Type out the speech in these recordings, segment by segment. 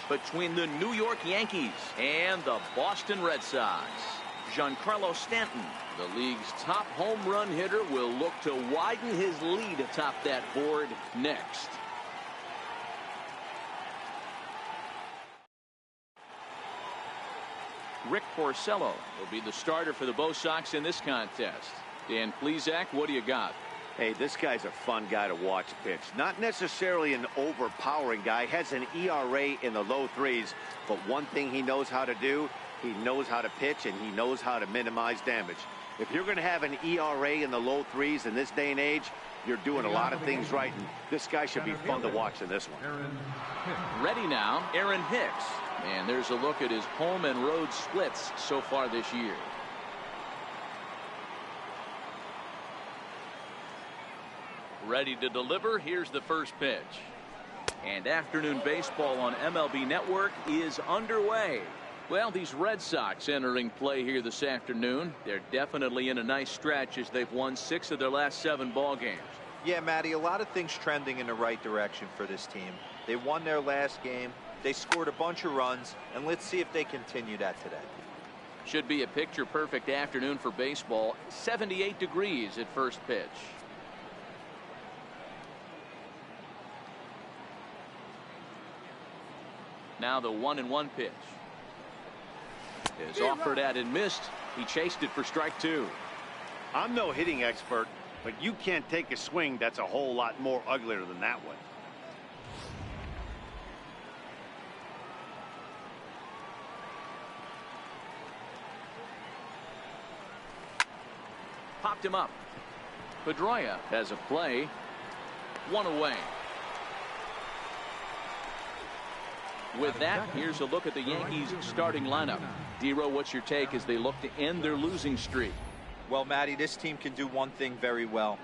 between the New York Yankees and the Boston Red Sox. Giancarlo Stanton, the league's top home run hitter, will look to widen his lead atop that board next. Rick Porcello will be the starter for the Bo Sox in this contest. Dan Plesac, what do you got? Hey, this guy's a fun guy to watch pitch. Not necessarily an overpowering guy. Has an ERA in the low threes. But one thing he knows how to do, he knows how to pitch and he knows how to minimize damage. If you're going to have an ERA in the low threes in this day and age, you're doing a lot of things right. And this guy should be fun to watch in this one. Ready now, Aaron Hicks. And there's a look at his home and road splits so far this year. Ready to deliver. Here's the first pitch. And afternoon baseball on MLB Network is underway. Well, these Red Sox entering play here this afternoon. They're definitely in a nice stretch as they've won 6 of their last 7 ball games. Yeah, Matty, a lot of things trending in the right direction for this team. They won their last game. They scored a bunch of runs, and let's see if they continue that today. Should be a picture-perfect afternoon for baseball. 78 degrees at first pitch. Now the 1-1 pitch is offered at and missed. He chased it for strike 2. I'm no hitting expert, but you can't take a swing that's a whole lot more uglier than that one. Popped him up. Pedroia has a play. 1 away. With that, here's a look at the Yankees starting lineup. Dero, what's your take as they look to end their losing streak? Well, Matty, this team can do one thing very well.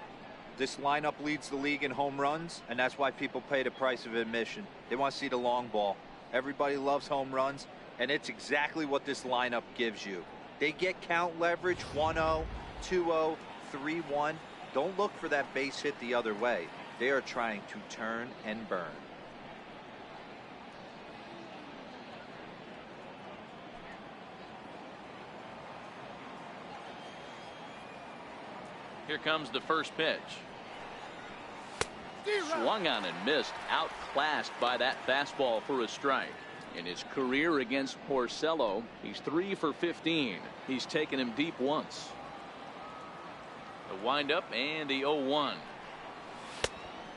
This lineup leads the league in home runs, and that's why people pay the price of admission. They want to see the long ball. Everybody loves home runs, and it's exactly what this lineup gives you. They get count leverage 1-0, 2-0, 3-1. Don't look for that base hit the other way. They are trying to turn and burn. Here comes the first pitch. Swung on and missed. Outclassed by that fastball for a strike. In his career against Porcello, he's 3 for 15. He's taken him deep once. The windup and the 0-1.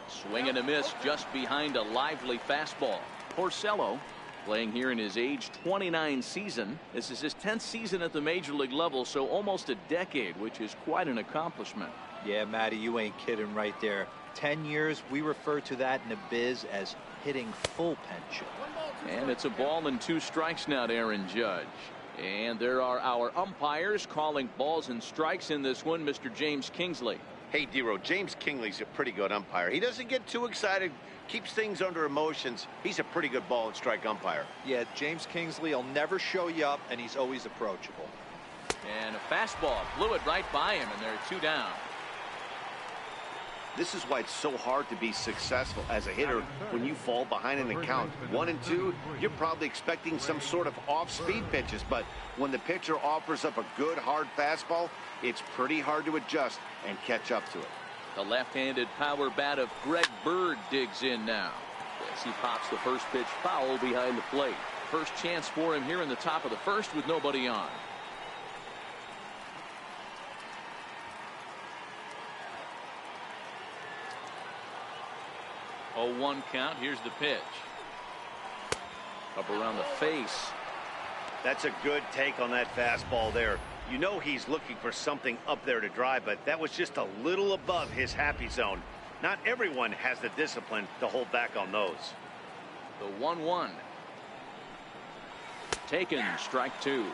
Swing and a miss just behind a lively fastball. Porcello playing here in his age 29 season. This is his 10th season at the major league level, so almost a decade, which is quite an accomplishment. Yeah, Matty, you ain't kidding right there. 10 years, we refer to that in the biz as hitting full pension. And it's a ball and 2 strikes now to Aaron Judge. And there are our umpires calling balls and strikes in this one, Mr. James Kingsley. Hey, Dero, James Kingsley's a pretty good umpire. He doesn't get too excited, keeps things under emotions. He's a pretty good ball and strike umpire. Yeah, James Kingsley will never show you up, and he's always approachable. And a fastball blew it right by him, and there are 2 down. This is why it's so hard to be successful as a hitter when you fall behind in the count. 1 and 2, you're probably expecting some sort of off-speed pitches, but when the pitcher offers up a good hard fastball, it's pretty hard to adjust and catch up to it. The left-handed power bat of Greg Bird digs in now as he pops the first pitch foul behind the plate. First chance for him here in the top of the first with nobody on. A 1 count. Here's the pitch. Up around the face. That's a good take on that fastball there. You know he's looking for something up there to drive, but that was just a little above his happy zone. Not everyone has the discipline to hold back on those. The 1-1. Taken, strike 2.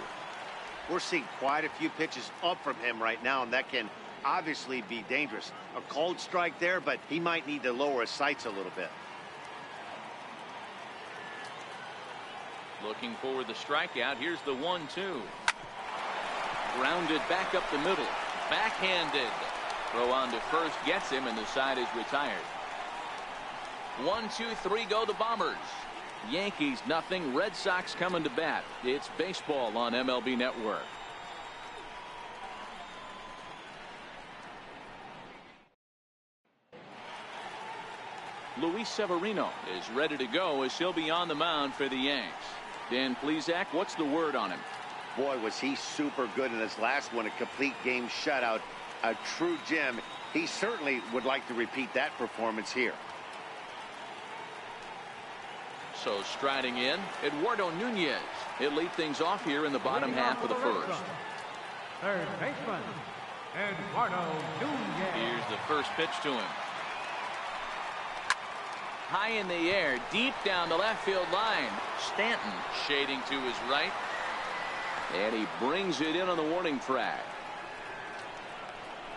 We're seeing quite a few pitches up from him right now, and that can obviously be dangerous. A cold strike there, but he might need to lower his sights a little bit. Looking for the strikeout. Here's the 1-2. Grounded back up the middle. Backhanded. Throw on to first gets him, and the side is retired. 1, 2, 3 go the Bombers. Yankees nothing. Red Sox coming to bat. It's baseball on MLB Network. Luis Severino is ready to go as he'll be on the mound for the Yanks. Dan Plesac, what's the word on him? Boy, was he super good in his last one, a complete game shutout, a true gem. He certainly would like to repeat that performance here. So striding in, Eduardo Nunez. He'll lead things off here in the bottom half of the first. Third baseman, Eduardo Nunez. Here's the first pitch to him. High in the air, deep down the left field line. Stanton shading to his right. And he brings it in on the warning track.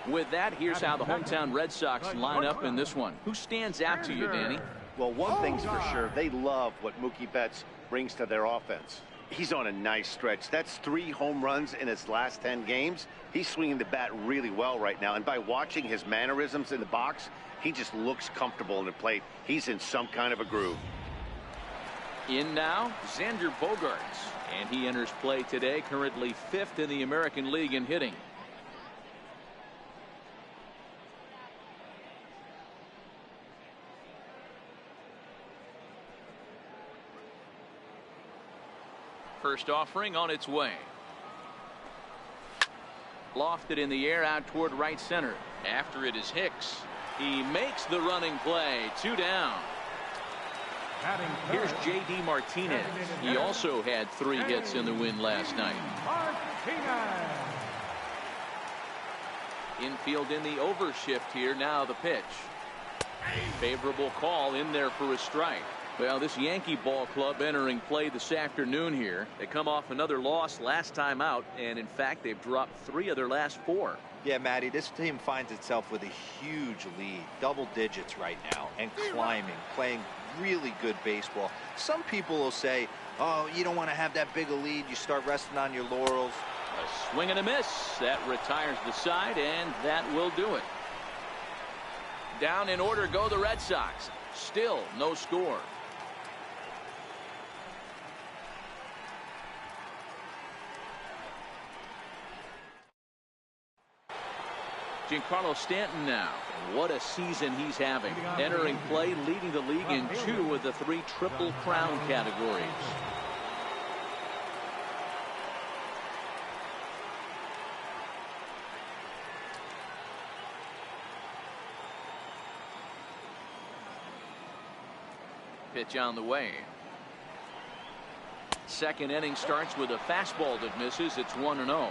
With that, here's how the hometown Red Sox line up in this one. Who stands out to you, Danny? Well, one thing's for sure, they love what Mookie Betts brings to their offense. He's on a nice stretch. That's 3 home runs in his last 10 games. He's swinging the bat really well right now. And by watching his mannerisms in the box, he just looks comfortable in the plate. He's in some kind of a groove. In now, Xander Bogaerts. And he enters play today, currently 5th in the American League in hitting. First offering on its way. Lofted in the air out toward right center. After it is Hicks. He makes the running play. 2 down. Here's J.D. Martinez. He also had 3 hits in the win last night. Infield in the overshift here. Now the pitch. Favorable call in there for a strike. Well, this Yankee ball club entering play this afternoon here. They come off another loss last time out, and in fact they've dropped 3 of their last 4. Yeah, Matty, this team finds itself with a huge lead, double digits right now, and climbing, playing really good baseball. Some people will say, oh, you don't want to have that big a lead, you start resting on your laurels. A swing and a miss. That retires the side, and that will do it. Down in order go the Red Sox. Still no score. Giancarlo Stanton now. What a season he's having. Entering play, leading the league in 2 of the 3 Triple Crown categories. Pitch on the way. Second inning starts with a fastball that misses. It's 1-0.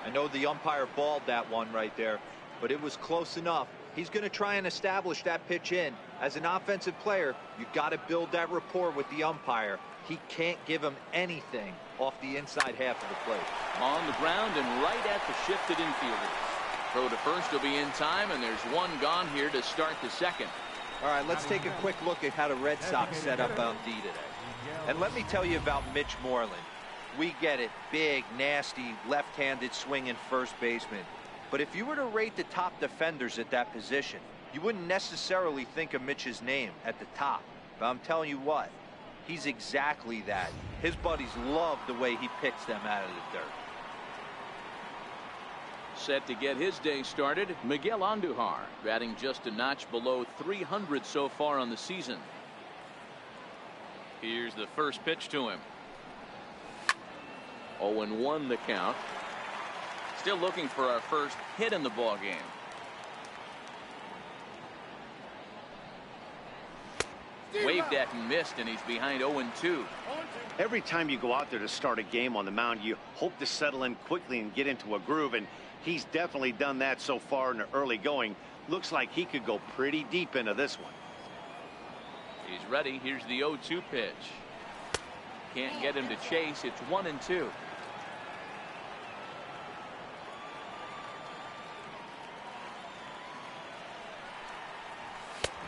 I know the umpire balled that one right there, but it was close enough. He's going to try and establish that pitch in. As an offensive player, you've got to build that rapport with the umpire. He can't give him anything off the inside half of the plate. On the ground and right at the shifted infielders. Throw to first will be in time, and there's 1 gone here to start the second. All right, let's take a quick look at how the Red Sox set up on D today. And let me tell you about Mitch Moreland. We get it, big, nasty, left-handed swinging first baseman. But if you were to rate the top defenders at that position, you wouldn't necessarily think of Mitch's name at the top. But I'm telling you what, he's exactly that. His buddies love the way he picks them out of the dirt. Set to get his day started, Miguel Andujar, batting just a notch below 300 so far on the season. Here's the first pitch to him. 0-1 the count. Still looking for our first hit in the ball game. Waved at and missed, and he's behind 0-2. Every time you go out there to start a game on the mound, you hope to settle in quickly and get into a groove, and he's definitely done that so far in the early going. Looks like he could go pretty deep into this one. He's ready. Here's the 0-2 pitch. Can't get him to chase. It's 1-2.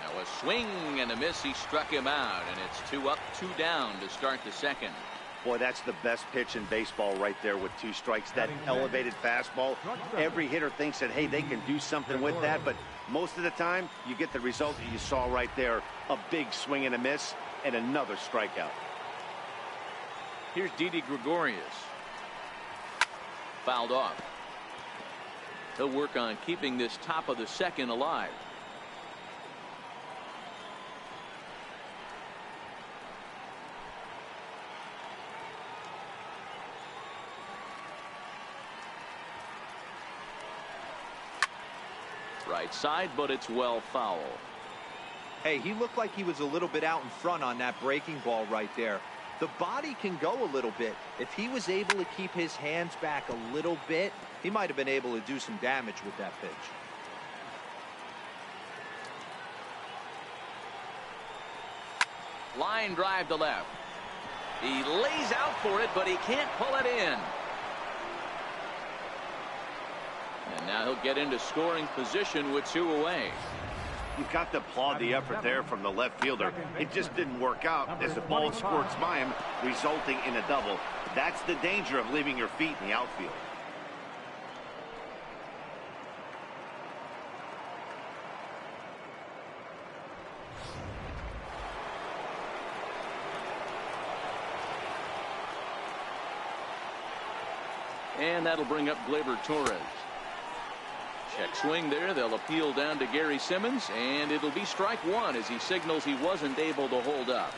Now a swing and a miss. He struck him out, and it's 2 up, 2 down to start the second. Boy, that's the best pitch in baseball right there with 2 strikes. That elevated fastball. Every hitter thinks that, hey, they can do something with that, but most of the time you get the result that you saw right there. A big swing and a miss. and another strikeout. Here's Didi Gregorius. Fouled off. He'll work on keeping this top of the second alive. Right side, but it's well foul. Hey, he looked like he was a little bit out in front on that breaking ball right there. The body can go a little bit. If he was able to keep his hands back a little bit, he might have been able to do some damage with that pitch. Line drive to left. He lays out for it, but he can't pull it in. And now he'll get into scoring position with 2 away. You've got to applaud the effort there from the left fielder. It just didn't work out as the ball squirts by him, resulting in a double. That's the danger of leaving your feet in the outfield. And that'll bring up Gleyber Torres. Check swing there. They'll appeal down to Gary Simmons, and it'll be strike 1 as he signals he wasn't able to hold up.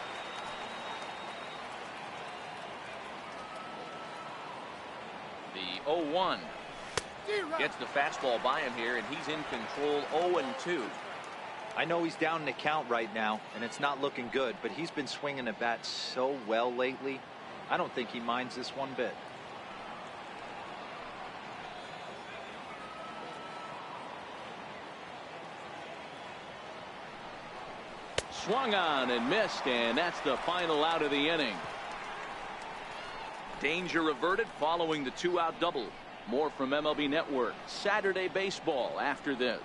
The 0-1 gets the fastball by him here, and he's in control. 0-2. I know he's down in the count right now, and it's not looking good, but he's been swinging the bat so well lately. I don't think he minds this one bit. Swung on and missed, and that's the final out of the inning. Danger averted following the 2-out double. More from MLB Network Saturday Baseball after this.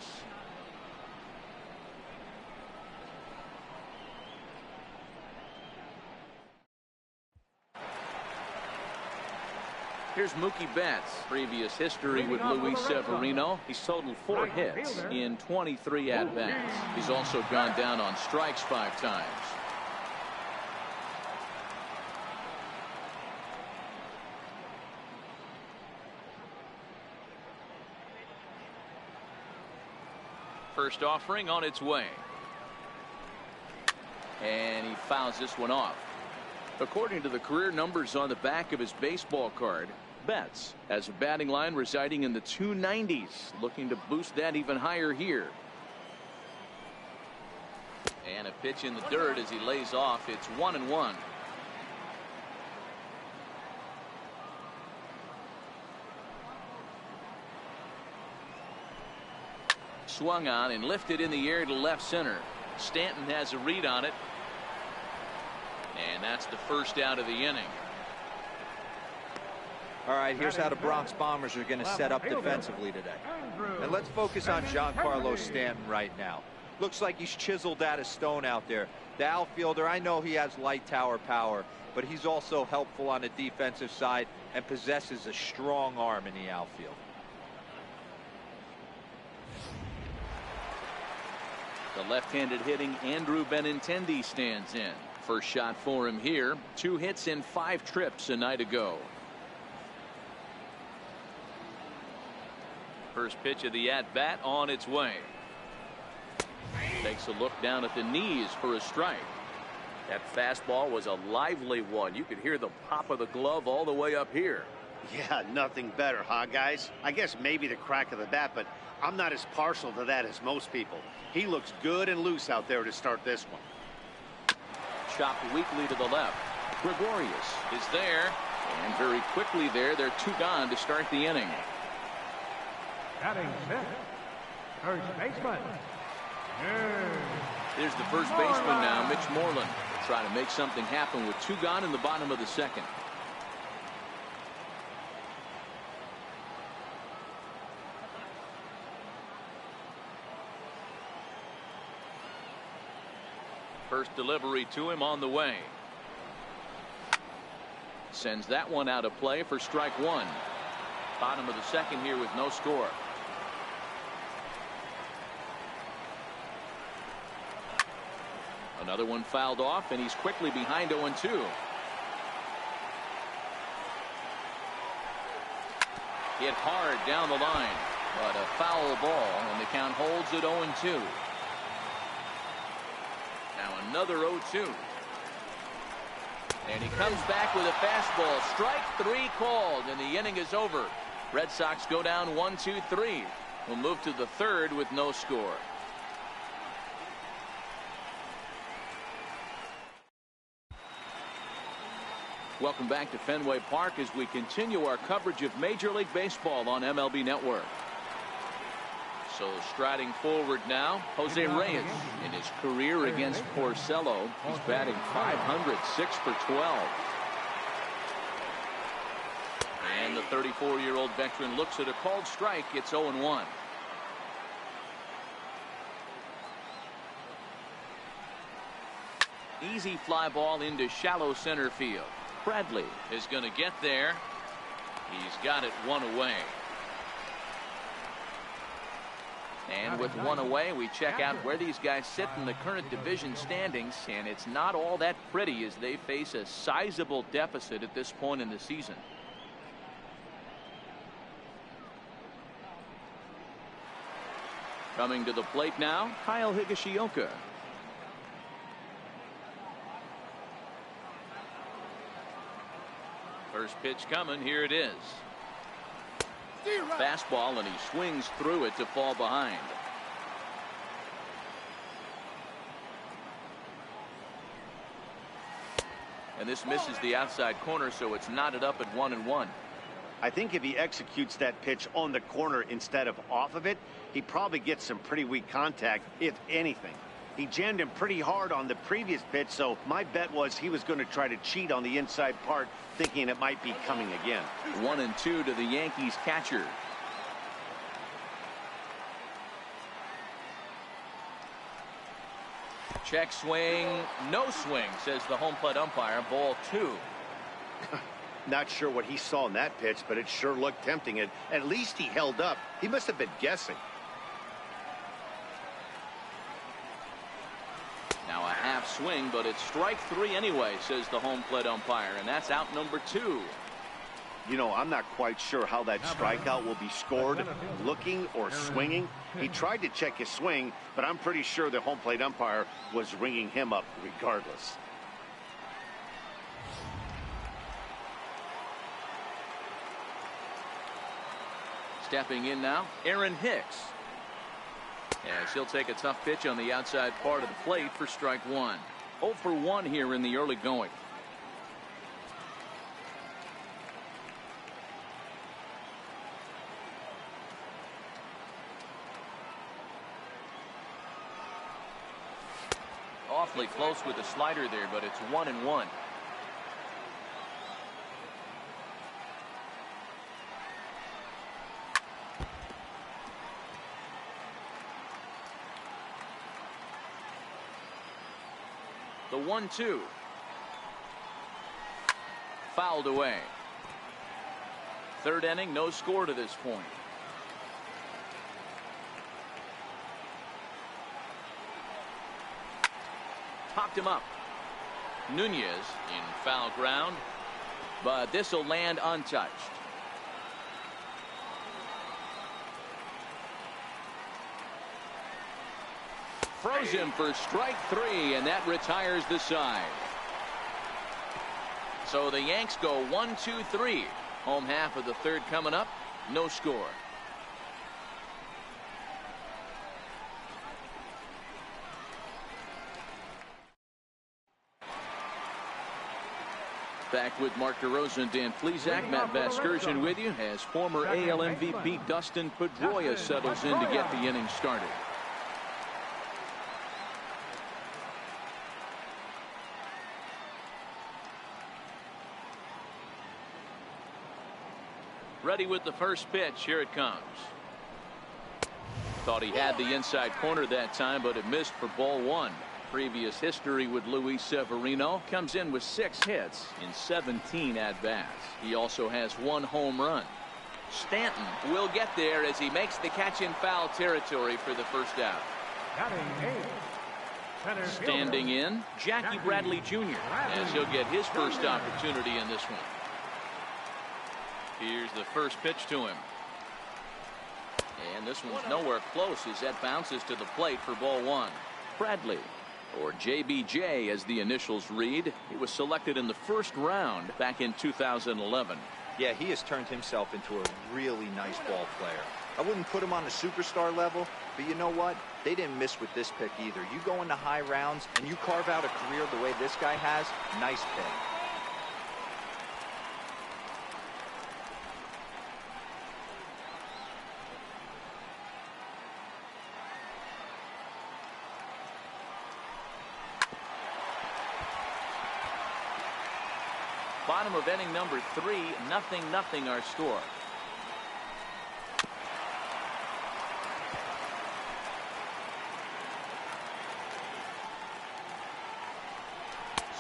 Here's Mookie Betts. Previous history with Luis Severino. He's totaled 4 hits in 23 at-bats. He's also gone down on strikes 5 times. First offering on its way. And he fouls this one off. According to the career numbers on the back of his baseball card, Betts has a batting line residing in the 290s, looking to boost that even higher here. And a pitch in the dirt as he lays off. It's 1-1. Swung on and lifted in the air to left center. Stanton has a read on it. And that's the first out of the inning. All right, here's how the Bronx Bombers are going to set up defensively today. And let's focus on Giancarlo Stanton right now. Looks like he's chiseled out of stone out there. The outfielder, I know he has light tower power, but he's also helpful on the defensive side and possesses a strong arm in the outfield. The left-handed hitting Andrew Benintendi stands in. First shot for him here. 2 hits in 5 trips a night ago. First pitch of the at-bat on its way. Takes a look down at the knees for a strike. That fastball was a lively one. You could hear the pop of the glove all the way up here. Yeah, nothing better, huh, guys? I guess maybe the crack of the bat, but I'm not as partial to that as most people. He looks good and loose out there to start this one. Chopped weakly to the left. Gregorius is there, and very quickly there, they're 2 gone to start the inning. Batting 6th, first baseman. There's the first baseman now, Mitch Moreland, trying to make something happen with 2 gone in the bottom of the second. First delivery to him on the way. Sends that one out of play for strike 1. Bottom of the second here with no score. Another one fouled off, and he's quickly behind 0-2. Hit hard down the line, but a foul ball, and the count holds at 0-2. Now another 0-2. And he comes back with a fastball. Strike three called, and the inning is over. Red Sox go down 1-2-3. We'll move to the third with no score. Welcome back to Fenway Park as we continue our coverage of Major League Baseball on MLB Network. So striding forward now, Jose Reyes in his career against Porcello. He's batting .500, 6 for 12. And the 34-year-old veteran looks at a called strike. It's 0-1. Easy fly ball into shallow center field. Bradley is going to get there. He's got it one away. And with one away, we check out where these guys sit in the current division standings, and it's not all that pretty as they face a sizable deficit at this point in the season. Coming to the plate now, Kyle Higashioka. First pitch coming. Here it is. Fastball, and he swings through it to fall behind. And this misses the outside corner, so it's knotted up at 1-1. I think if he executes that pitch on the corner instead of off of it, he probably gets some pretty weak contact, if anything. He jammed him pretty hard on the previous pitch, so my bet was he was going to try to cheat on the inside part, thinking it might be coming again. 1-2 to the Yankees catcher. Check swing, no swing, says the home plate umpire. Ball 2. Not sure what he saw in that pitch, but it sure looked tempting. At least he held up. He must have been guessing. Now a half swing, but it's strike 3 anyway, says the home plate umpire, and that's out number 2. You know, I'm not quite sure how that strikeout will be scored, looking or swinging. He tried to check his swing, but I'm pretty sure the home plate umpire was ringing him up regardless. Stepping in now, Aaron Hicks. As he'll take a tough pitch on the outside part of the plate for strike 1. 0 for 1 here in the early going. Awfully close with the slider there, but it's 1-1. The 1-2. Fouled away. Third inning, no score to this point. Popped him up. Nunez in foul ground, but this will land untouched. Froze him for strike 3, and that retires the side. So the Yanks go 1-2-3. Home half of the third coming up. No score. Back with Mark DeRosa and Dan Plesac. Matt Vasgersian with you as former AL MVP Dustin Pedroia settles in to get the inning started. Ready with the first pitch. Here it comes. Thought he had the inside corner that time, but it missed for ball 1. Previous history with Luis Severino. Comes in with 6 hits in 17 at-bats. He also has 1 home run. Stanton will get there as he makes the catch in foul territory for the first out. Center Standing in, Jackie Bradley Jr. as he'll get his first opportunity in this one. Here's the first pitch to him. And this one's nowhere close as that bounces to the plate for ball one. Bradley, or JBJ as the initials read, he was selected in the first round back in 2011. Yeah, he has turned himself into a really nice ball player. I wouldn't put him on the superstar level, but you know what? They didn't miss with this pick either. You go into high rounds and you carve out a career the way this guy has, nice pick. Bottom of inning number 3, 0-0 our score.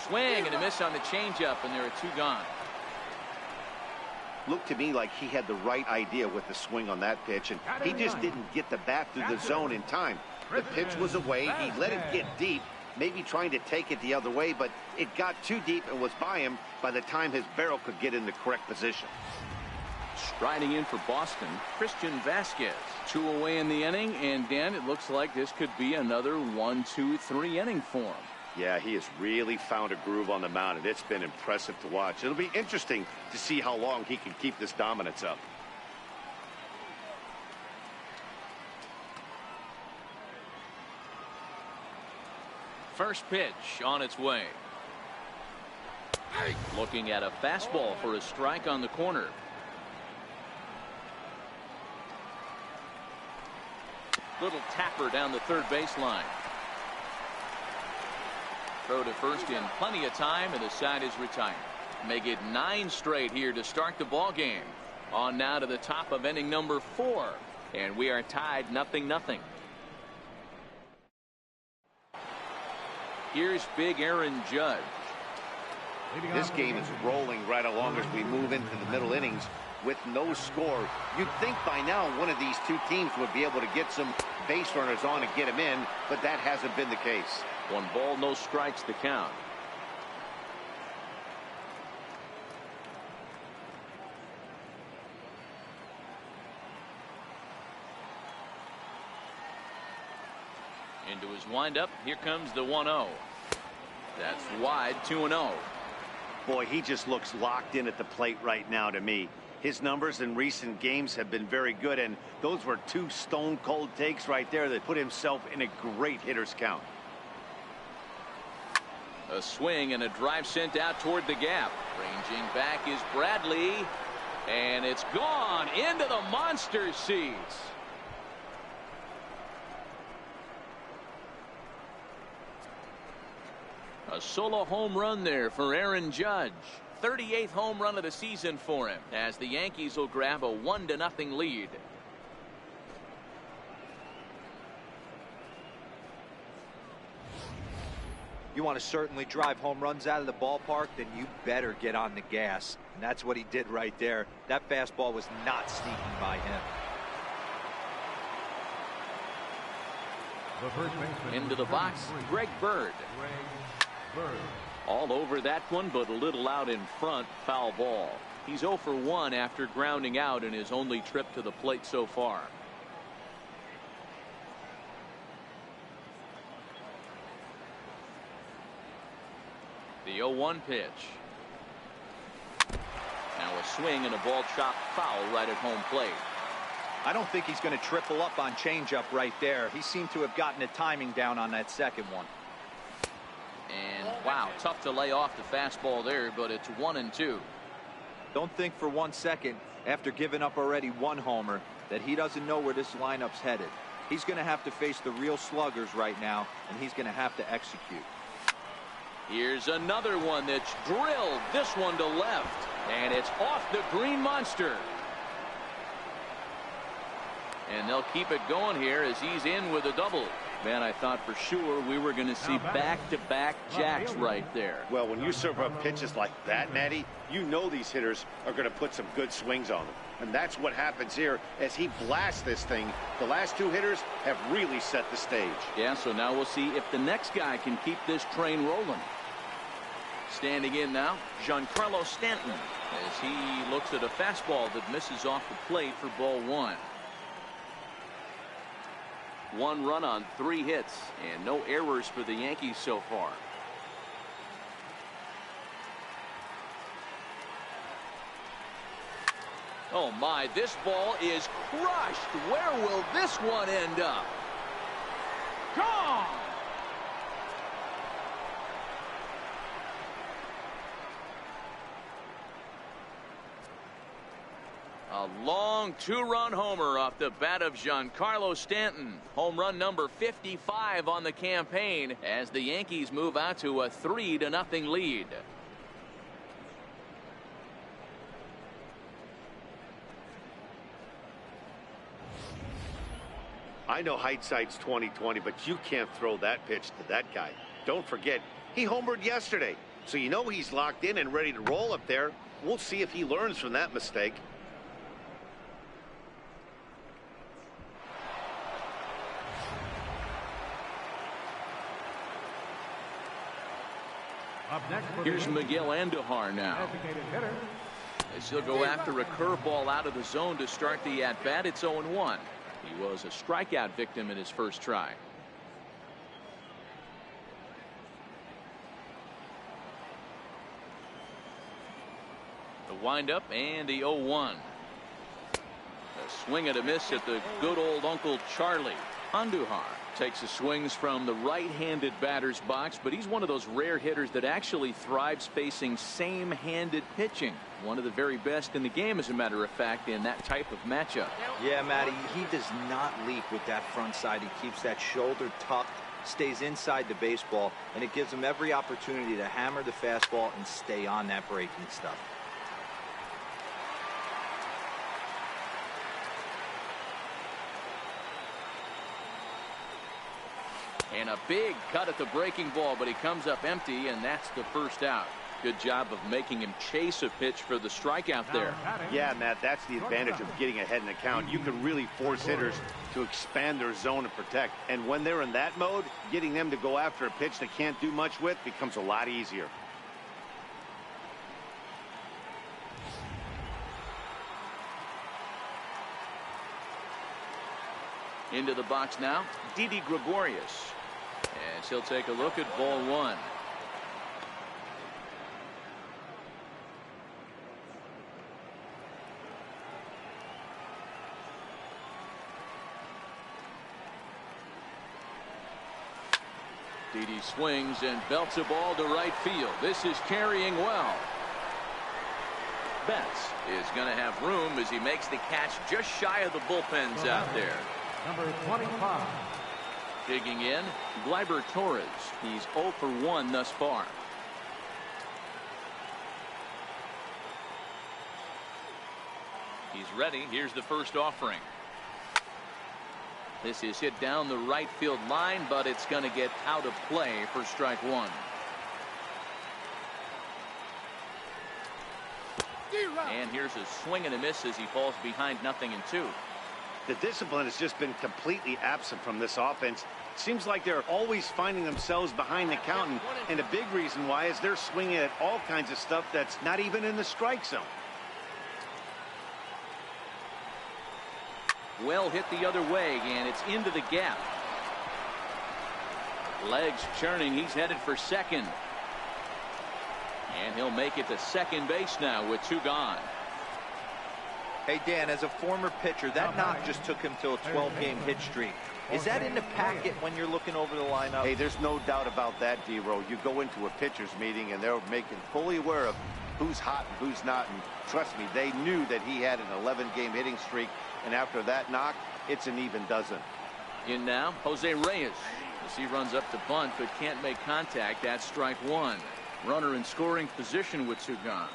Swing and a miss on the changeup, and there are 2 gone. Looked to me like he had the right idea with the swing on that pitch, and he just didn't get the bat through the zone in time. The pitch was away. He let it get deep, maybe trying to take it the other way, but it got too deep and was by him by the time his barrel could get in the correct position. Striding in for Boston, Christian Vasquez. 2 away in the inning, and Dan, it looks like this could be another 1-2-3 inning for him. Yeah, he has really found a groove on the mound, and it's been impressive to watch. It'll be interesting to see how long he can keep this dominance up. First pitch on its way. Looking at a fastball for a strike on the corner. Little tapper down the third baseline. Throw to first in plenty of time, and the side is retired. Make it 9 straight here to start the ball game. On now to the top of inning number 4, and we are tied 0-0. Here's big Aaron Judge. This game is rolling right along as we move into the middle innings with no score. You'd think by now one of these 2 teams would be able to get some base runners on and get them in, but that hasn't been the case. 1 ball, no strikes to count. Into his windup. Here comes the 1-0. That's wide, 2-0. Boy, he just looks locked in at the plate right now to me. His numbers in recent games have been very good, and those were 2 stone-cold takes right there that put himself in a great hitter's count. A swing and a drive sent out toward the gap. Ranging back is Bradley, and it's gone into the monster seats. A solo home run there for Aaron Judge. 38th home run of the season for him, as the Yankees will grab a 1-0 lead. You want to certainly drive home runs out of the ballpark, then you better get on the gas. And that's what he did right there. That fastball was not sneaking by him. Into the box, Greg Bird. All over that one, but a little out in front. Foul ball. He's 0 for 1 after grounding out in his only trip to the plate so far. The 0-1 pitch. Now a swing and a ball chopped foul right at home plate. I don't think he's going to triple up on changeup right there. He seemed to have gotten the timing down on that second one. And wow, tough to lay off the fastball there, but it's 1-2. Don't think for 1 second, after giving up already 1 homer, that he doesn't know where this lineup's headed. He's going to have to face the real sluggers right now, and he's going to have to execute. Here's another one that's drilled, this one to left, and it's off the green monster. And they'll keep it going here as he's in with a double. Man, I thought for sure we were going to see back-to-back jacks right there. Well, when you serve up pitches like that, Matty, you know these hitters are going to put some good swings on them. And that's what happens here as he blasts this thing. The last two hitters have really set the stage. Yeah, so now we'll see if the next guy can keep this train rolling. Standing in now, Giancarlo Stanton, as he looks at a fastball that misses off the plate for ball one. 1 run on 3 hits and no errors for the Yankees so far. Oh my, this ball is crushed. Where will this one end up? Gone! A long 2-run homer off the bat of Giancarlo Stanton. Home run number 55 on the campaign as the Yankees move out to a 3-0 lead. I know hindsight's 20/20, but you can't throw that pitch to that guy. Don't forget, he homered yesterday, so you know he's locked in and ready to roll up there. We'll see if he learns from that mistake. Up next for Here's the Miguel Andujar now. designated hitter, As he'll go after a curveball out of the zone to start the at-bat. It's 0-1. He was a strikeout victim in his first try. The windup and the 0-1. A swing and a miss at the good old Uncle Charlie. Andujar takes his swings from the right-handed batter's box, but he's one of those rare hitters that actually thrives facing same-handed pitching. One of the very best in the game, as a matter of fact, in that type of matchup. Yeah, Matty, he does not leap with that front side. He keeps that shoulder tucked, stays inside the baseball, and it gives him every opportunity to hammer the fastball and stay on that breaking stuff. And a big cut at the breaking ball, but he comes up empty, and that's the first out. Good job of making him chase a pitch for the strikeout there. Yeah, Matt, that's the advantage of getting ahead in the count. You can really force hitters to expand their zone and protect. And when they're in that mode, getting them to go after a pitch they can't do much with becomes a lot easier. Into the box now, Didi Gregorius. As he'll take a look at ball one. Didi swings and belts a ball to right field. This is carrying well. Betts is going to have room as he makes the catch just shy of the bullpens out there. number 25. Digging in, Gleyber Torres. He's 0 for 1 thus far. He's ready. Here's the first offering. This is hit down the right field line, but it's going to get out of play for strike one. And here's a swing and a miss as he falls behind 0-2. The discipline has just been completely absent from this offense. Seems like they're always finding themselves behind the count, and a big reason why is they're swinging at all kinds of stuff that's not even in the strike zone. Well hit the other way, and it's into the gap. Legs churning. He's headed for second. And he'll make it to second base now with 2 gone. Hey, Dan, as a former pitcher, that knock just took him to a 12-game hit streak. Is that in the packet when you're looking over the lineup? Hey, there's no doubt about that, D-Row. You go into a pitcher's meeting, and they're making fully aware of who's hot and who's not. And trust me, they knew that he had an 11-game hitting streak. And after that knock, it's an even dozen. In now, Jose Reyes. As he runs up to bunt, but can't make contact. That's strike one. Runner in scoring position with 2 gone.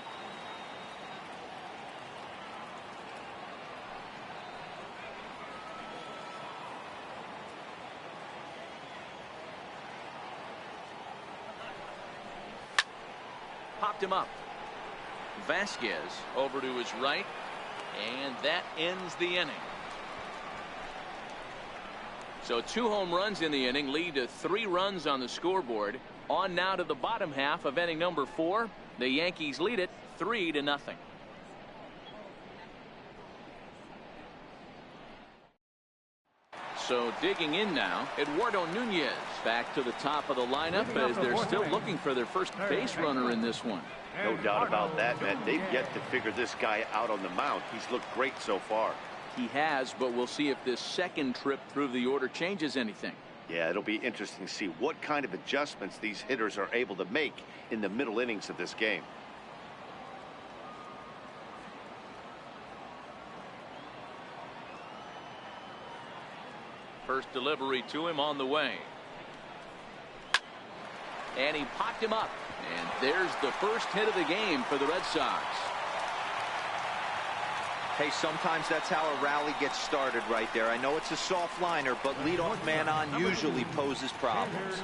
popped him up. Vasquez over to his right, and that ends the inning. So 2 home runs in the inning lead to 3 runs on the scoreboard. On now to the bottom half of inning number 4. The Yankees lead it 3-0. So digging in now, Eduardo Nunez back to the top of the lineup as they're still looking for their first base runner in this one. No doubt about that, man. They've yet to figure this guy out on the mound. He's looked great so far. He has, but we'll see if this second trip through the order changes anything. Yeah, it'll be interesting to see what kind of adjustments these hitters are able to make in the middle innings of this game. First delivery to him on the way. And he popped him up. And there's the first hit of the game for the Red Sox. Hey, sometimes that's how a rally gets started right there. I know it's a soft liner, but leadoff man on usually poses problems.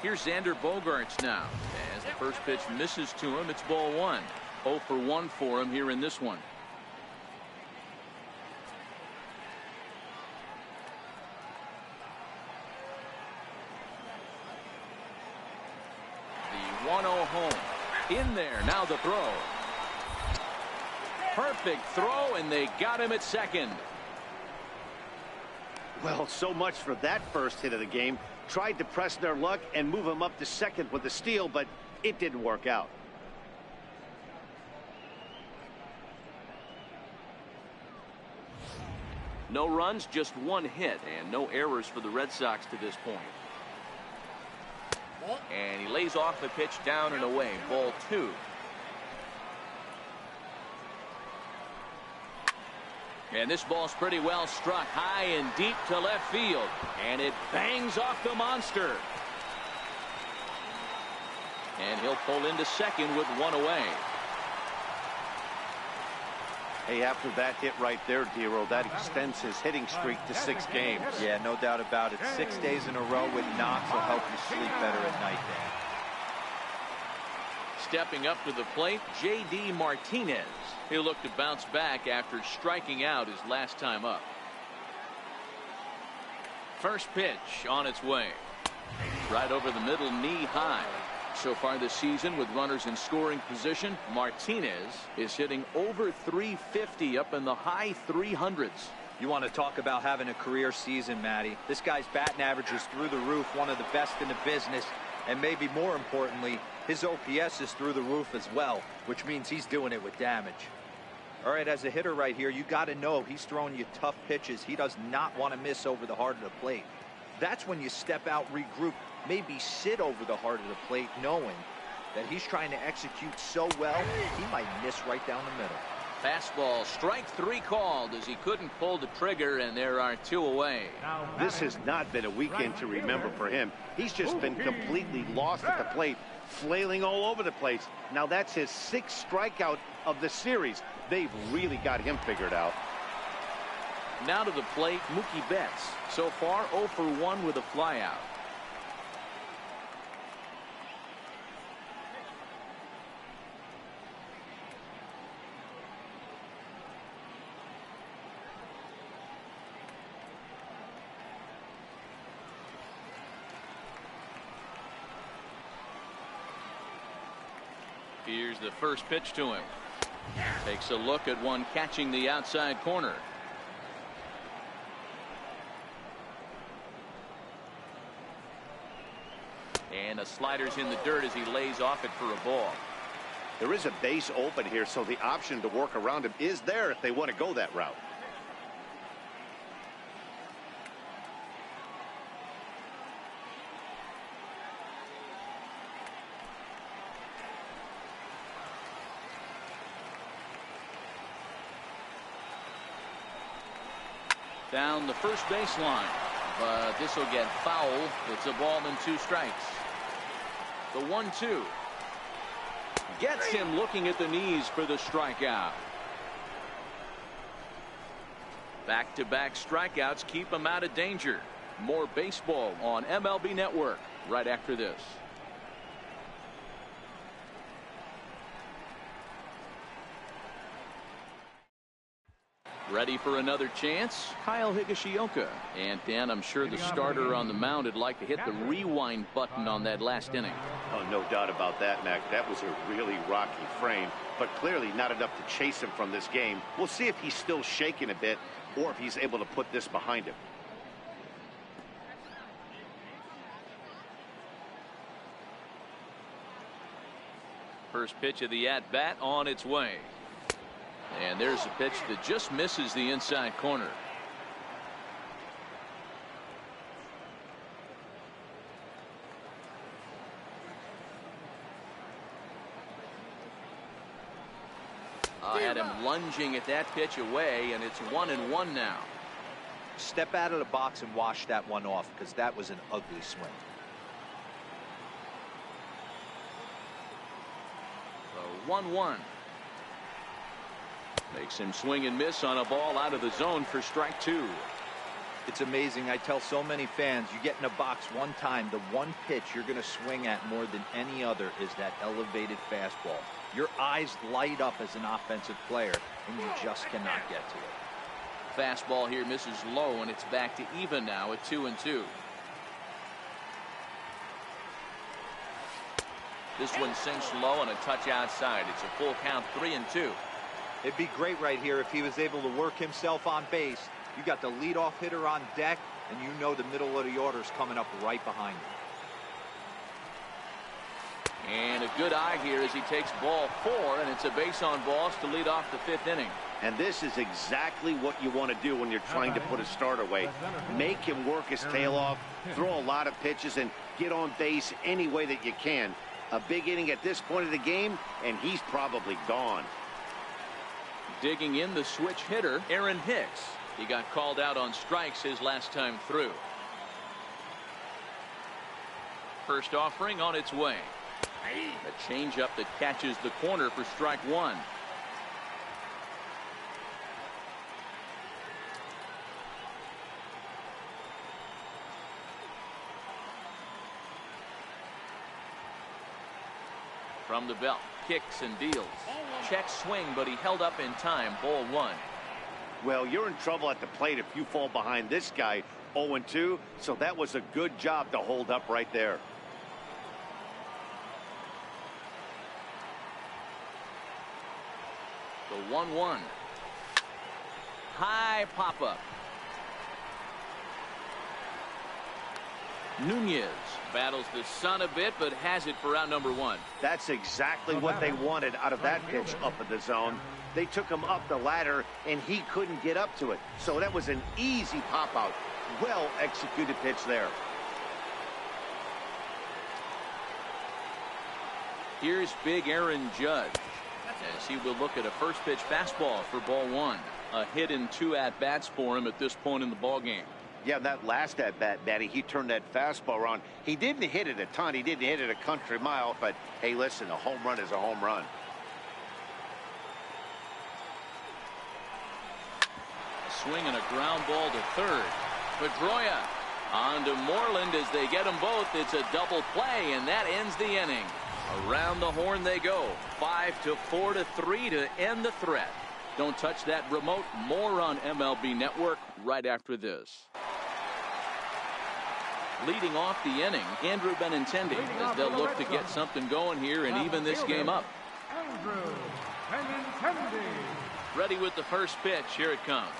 Here's Xander Bogaerts now. As the first pitch misses to him, it's ball 1. 0 for 1 for him here in this one. The 1-0 home. In there, now the throw. Perfect throw, and they got him at second. Well, so much for that first hit of the game. Tried to press their luck and move him up to second with a steal, but it didn't work out. No runs, just 1 hit, and no errors for the Red Sox to this point. And he lays off the pitch down and away. Ball 2. And this ball's pretty well struck high and deep to left field. And it bangs off the monster. And he'll pull into second with 1 away. Hey, after that hit right there, Dero, that extends his hitting streak to 6 games. Yeah, no doubt about it. 6 days in a row with knocks will help you sleep better at night, Dan. Stepping up to the plate, J.D. Martinez. He'll look to bounce back after striking out his last time up. First pitch on its way. Right over the middle, knee high. So far this season, with runners in scoring position, Martinez is hitting over 350, up in the high 300s. You want to talk about having a career season, Matty. This guy's batting average is through the roof, one of the best in the business. And maybe more importantly, his OPS is through the roof as well, which means he's doing it with damage. All right, as a hitter right here, you got to know he's throwing you tough pitches. He does not want to miss over the heart of the plate. That's when you step out, regroup, maybe sit over the heart of the plate, knowing that he's trying to execute so well, he might miss right down the middle. Fastball, strike 3 called as he couldn't pull the trigger, and there are 2 away. This has not been a weekend to remember for him. He's just been completely lost at the plate, flailing all over the place. Now that's his 6th strikeout of the series. They've really got him figured out. Now to the plate, Mookie Betts. So far 0 for 1 with a flyout. Here's the first pitch to him. Takes a look at one catching the outside corner. And a slider's in the dirt as he lays off it for a ball. There is a base open here, so the option to work around him is there if they want to go that route. Down the first baseline, but this will get foul. It's a ball and 2 strikes. The 1-2. Gets him looking at the knees for the strikeout. Back-to-back strikeouts keep him out of danger. More baseball on MLB Network right after this. Ready for another chance? Kyle Higashioka. And Dan, I'm sure the starter on the mound would like to hit the rewind button on that last inning. Oh, no doubt about that, Mac. That was a really rocky frame, but clearly not enough to chase him from this game. We'll see if he's still shaking a bit or if he's able to put this behind him. First pitch of the at-bat on its way. And there's a pitch that just misses the inside corner. Had him lunging at that pitch away, and it's 1-1 now. Step out of the box and wash that one off, because that was an ugly swing. So 1-1. Makes him swing and miss on a ball out of the zone for strike two. It's amazing. I tell so many fans, you get in a box one time, the one pitch you're going to swing at more than any other is that elevated fastball. Your eyes light up as an offensive player, and you just cannot get to it. Fastball here misses low, and it's back to even now at 2-2. This one sinks low and a touch outside. It's a full count, 3-2. It'd be great right here if he was able to work himself on base. You got the leadoff hitter on deck, and you know the middle of the order is coming up right behind him. And a good eye here as he takes ball 4, and it's a base on balls to lead off the 5th inning. And this is exactly what you want to do when you're trying to put a starter away. Make him work his tail off, throw a lot of pitches, and get on base any way that you can. A big inning at this point of the game, and he's probably gone. Digging in the switch hitter, Aaron Hicks. He got called out on strikes his last time through. First offering on its way. A changeup that catches the corner for strike one. From the belt, kicks and deals. Check swing, but he held up in time. Ball 1. Well, you're in trouble at the plate if you fall behind this guy 0-2, so that was a good job to hold up right there. The 1-1. High pop-up. Nunez battles the sun a bit, but has it for out number 1. That's exactly what they wanted out of that pitch up in the zone. They took him up the ladder, and he couldn't get up to it. So that was an easy pop-out. Well-executed pitch there. Here's big Aaron Judge as he will look at a first pitch fastball for ball 1. A hit in 2 at-bats for him at this point in the ball game. Yeah, that last at-bat, Matty, he turned that fastball around. He didn't hit it a ton. He didn't hit it a country mile. But, hey, listen, a home run is a home run. Swing and a ground ball to third. Pedroia on to Moreland as they get them both. It's a double play, and that ends the inning. Around the horn they go. 5-4-3 to end the threat. Don't touch that remote. More on MLB Network right after this. Leading off the inning, Andrew Benintendi, as they'll look to get something going here and even this game up. Andrew Benintendi. Ready with the first pitch. Here it comes.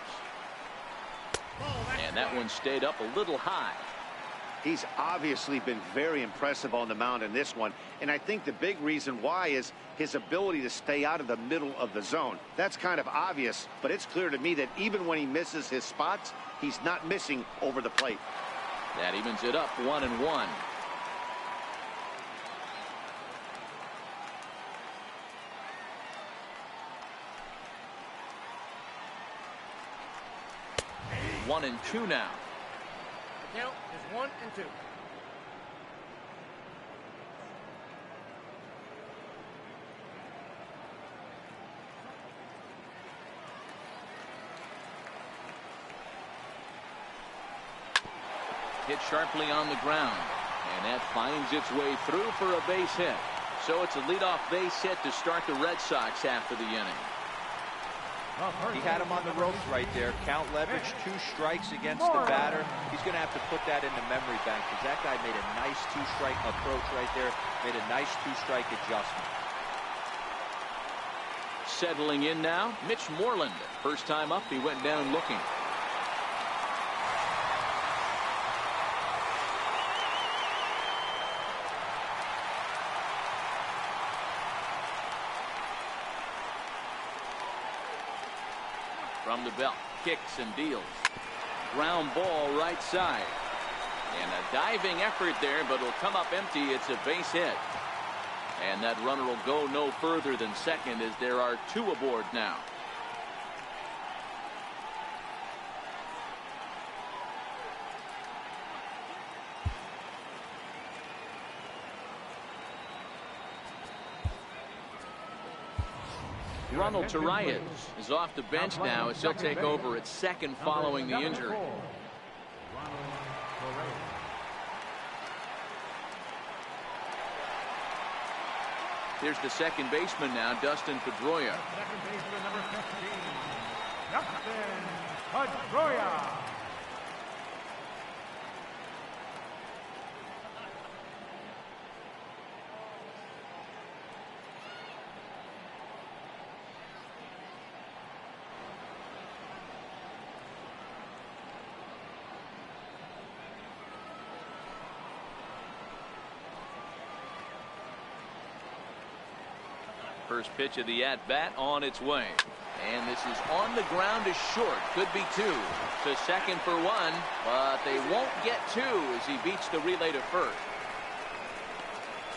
And that one stayed up a little high. He's obviously been very impressive on the mound in this one, and I think the big reason why is his ability to stay out of the middle of the zone. That's kind of obvious, but it's clear to me that even when he misses his spots, he's not missing over the plate. That evens it up 1-1. One and two now. The count is 1-2. hit sharply on the ground. And that finds its way through for a base hit. So it's a leadoff base hit to start the Red Sox after the inning. He had him on the ropes right there. Count leverage, 2 strikes against the batter. He's going to have to put that in the memory bank because that guy made a nice 2-strike approach right there. Made a nice 2-strike adjustment. Settling in now, Mitch Moreland. First time up, he went down looking. From the belt, kicks and deals. Ground ball right side. And a diving effort there, but it'll come up empty. It's a base hit. And that runner will go no further than second as there are 2 aboard now. Ronald Torreyes is off the bench now as he'll take over at second following the injury. Here's the second baseman now, Dustin Pedroia. Second baseman number 15, Dustin Pedroia. First pitch of the at-bat on its way. And this is on the ground is short. Could be 2. To second for 1, but they won't get 2 as he beats the relay to first.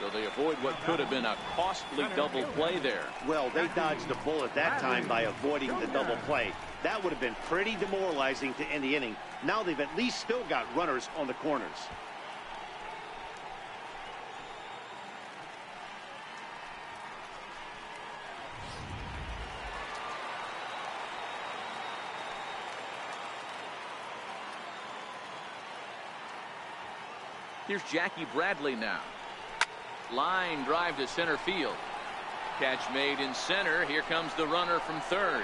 So they avoid what could have been a costly double play there. Well, they dodged the bullet that time by avoiding the double play. That would have been pretty demoralizing to end the inning. Now they've at least still got runners on the corners. Here's Jackie Bradley now. Line drive to center field. Catch made in center. Here comes the runner from third.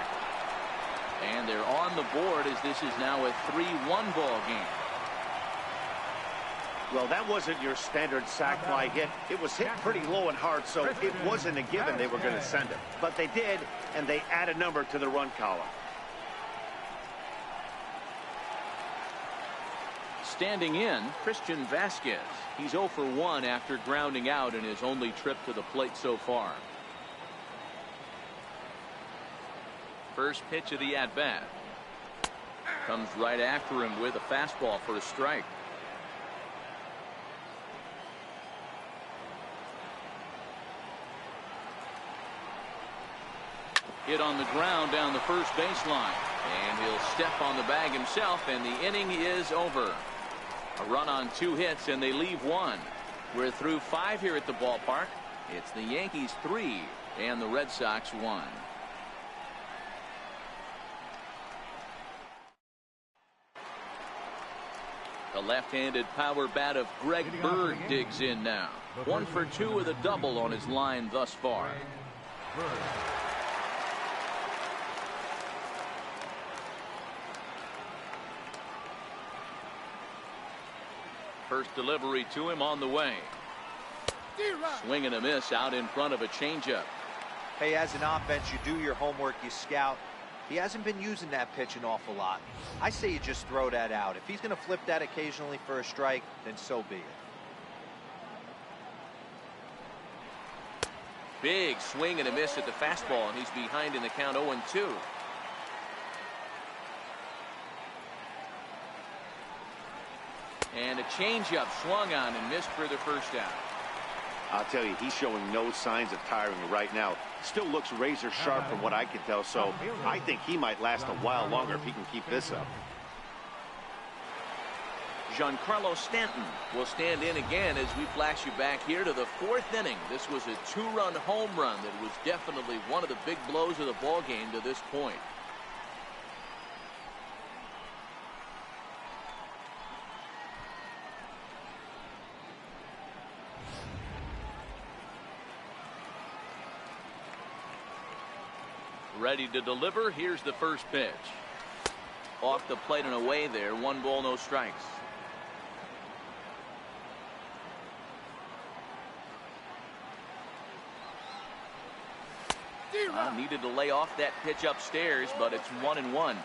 And they're on the board as this is now a 3-1 ball game. Well, that wasn't your standard sac fly hit. It was hit pretty low and hard, so it wasn't a given they were going to send it. But they did, and they add a number to the run column. Standing in, Christian Vasquez. He's 0 for 1 after grounding out in his only trip to the plate so far. First pitch of the at-bat. Comes right after him with a fastball for a strike. Hit on the ground down the first baseline. And he'll step on the bag himself, and the inning is over. A run on 2 hits, and they leave 1. We're through 5 here at the ballpark. It's the Yankees 3 and the Red Sox 1. The left-handed power bat of Greg Bird digs in now. 1 for 2 with a double on his line thus far. First delivery to him on the way. Swing and a miss out in front of a changeup. Hey, as an offense, you do your homework, you scout. He hasn't been using that pitch an awful lot. I say you just throw that out. If he's going to flip that occasionally for a strike, then so be it. Big swing and a miss at the fastball, and he's behind in the count 0-2. And a changeup swung on and missed for the first out. I'll tell you, he's showing no signs of tiring right now. Still looks razor sharp from what I can tell, so I think he might last a while longer if he can keep this up. Giancarlo Stanton will stand in again as we flash you back here to the 4th inning. This was a 2-run home run that was definitely one of the big blows of the ball game to this point. Ready to deliver. Here's the first pitch. Off the plate and away there. 1 ball, no strikes. Needed to lay off that pitch upstairs, but it's 1-1.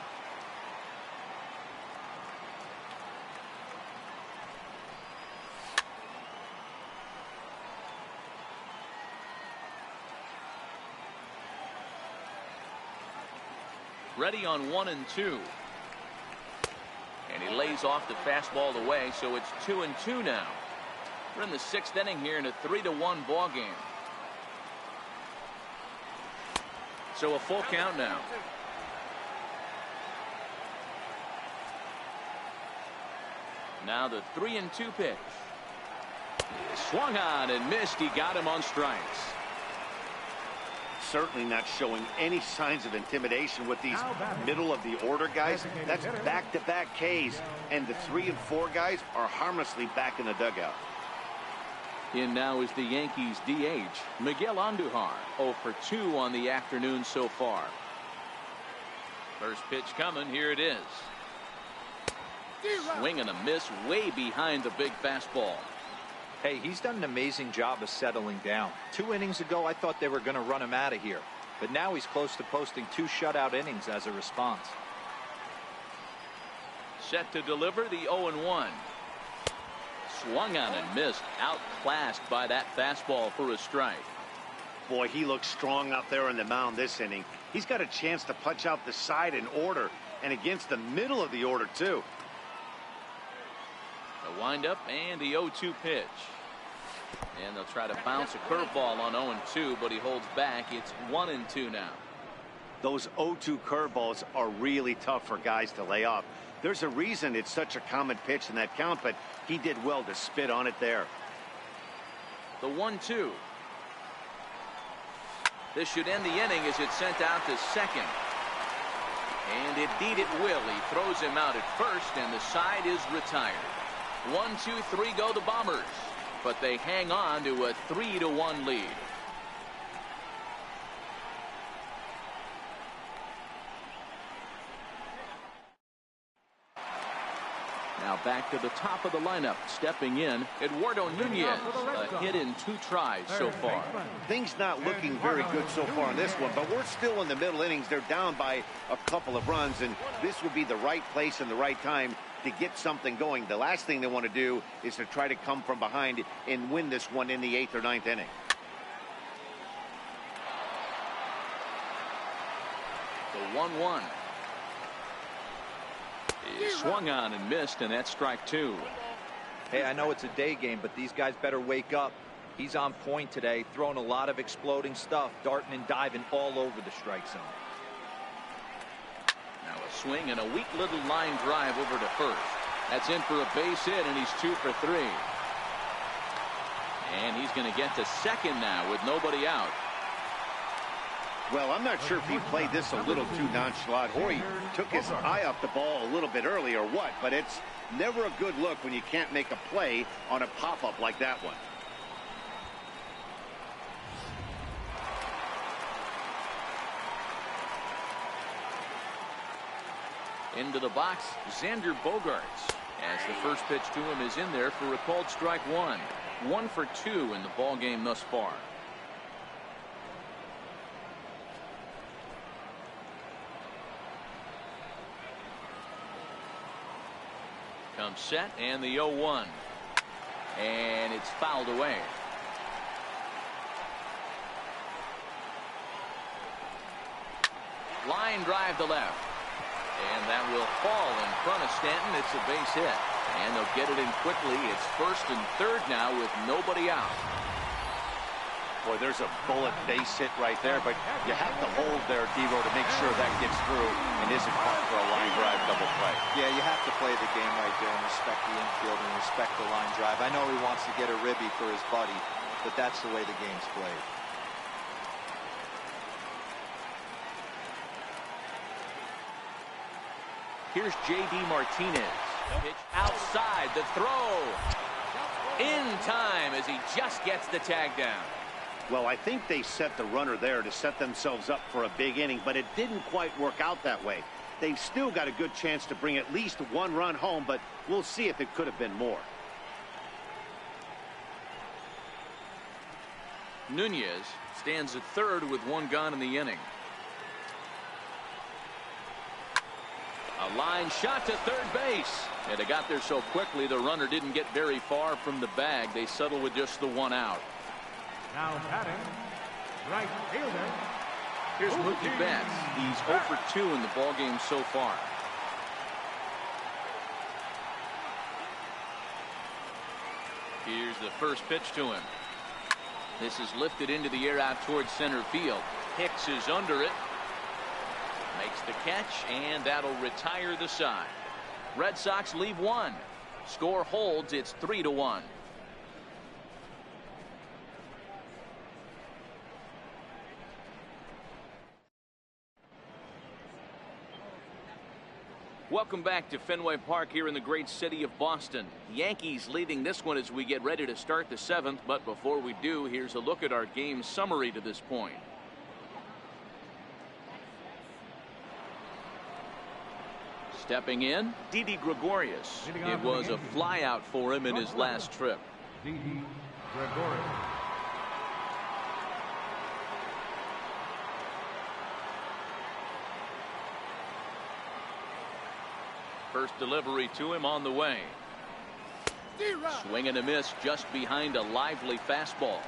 Ready on 1-2. And he lays off the fastball away, so it's 2-2 now. We're in the 6th inning here in a 3-1 ball game. So a full count now. Now the 3-2 pitch. Swung on and missed. He got him on strikes. Certainly not showing any signs of intimidation with these middle of the order guys. That's back-to-back Ks, and the 3 and 4 guys are harmlessly back in the dugout. In now is the Yankees DH, Miguel Andujar, 0 for 2 on the afternoon so far. First pitch coming. Here it is. Swing and a miss way behind the big fastball. Hey, he's done an amazing job of settling down. 2 innings ago, I thought they were going to run him out of here. But now he's close to posting 2 shutout innings as a response. Set to deliver the 0-1. Swung on and missed. Outclassed by that fastball for a strike. Boy, he looks strong out there on the mound this inning. He's got a chance to punch out the side in order, and against the middle of the order, too. The windup and the 0-2 pitch. And they'll try to bounce a curveball on 0-2, but he holds back. It's 1-2 now. Those 0-2 curveballs are really tough for guys to lay off. There's a reason it's such a common pitch in that count, but he did well to spit on it there. The 1-2. This should end the inning as it's sent out to second. And indeed it will. He throws him out at first, and the side is retired. 1, 2, 3 go the Bombers, but they hang on to a 3-1 lead. Now back to the top of the lineup, stepping in, Eduardo Nunez, a hit in 2 tries so far. Things not looking very good so far in this one, but we're still in the middle innings. They're down by a couple of runs, and this would be the right place and the right time to get something going. The last thing they want to do is to try to come from behind and win this one in the 8th or 9th inning. The 1-1. He swung on and missed, and that's strike 2. Hey, I know it's a day game, but these guys better wake up. He's on point today, throwing a lot of exploding stuff, darting and diving all over the strike zone. Now a swing and a weak little line drive over to first. That's in for a base hit, and he's 2 for 3. And he's going to get to second now with nobody out. Well, I'm not sure if he played this a little too nonchalant, or he took his eye off the ball a little bit early or what, but it's never a good look when you can't make a play on a pop-up like that one. Into the box, Xander Bogaerts, as the first pitch to him is in there for a called strike 1. 1 for 2 in the ball game thus far. Comes set, and the 0-1. And it's fouled away. Line drive to left. And that will fall in front of Stanton. It's a base hit. And they'll get it in quickly. It's 1st and 3rd now with nobody out. Boy, there's a bullet base hit right there, but you have to hold there, Devo, to make sure that gets through and isn't caught for a line drive double play. Yeah, you have to play the game right there and respect the infield and respect the line drive. I know he wants to get a ribby for his buddy, but that's the way the game's played. Here's J.D. Martinez. Pitch outside, the throw. In time as he just gets the tag down. Well, I think they set the runner there to set themselves up for a big inning, but it didn't quite work out that way. They've still got a good chance to bring at least one run home, but we'll see if it could have been more. Nunez stands at third with one gone in the inning. A line shot to third base. And they got there so quickly the runner didn't get very far from the bag. They settled with just the one out. Now batting, right fielder. Here's Mookie Betts. He's 0 for 2 in the ballgame so far. Here's the first pitch to him. This is lifted into the air out towards center field. Hicks is under it. Makes the catch, and that'll retire the side. Red Sox leave one. Score holds. It's 3-1. Welcome back to Fenway Park here in the great city of Boston. Yankees leading this one as we get ready to start the seventh. But before we do, here's a look at our game summary to this point. Stepping in, Didi Gregorius. It was a flyout for him in his last trip. Didi Gregorius. First delivery to him on the way. Swing and a miss just behind a lively fastball.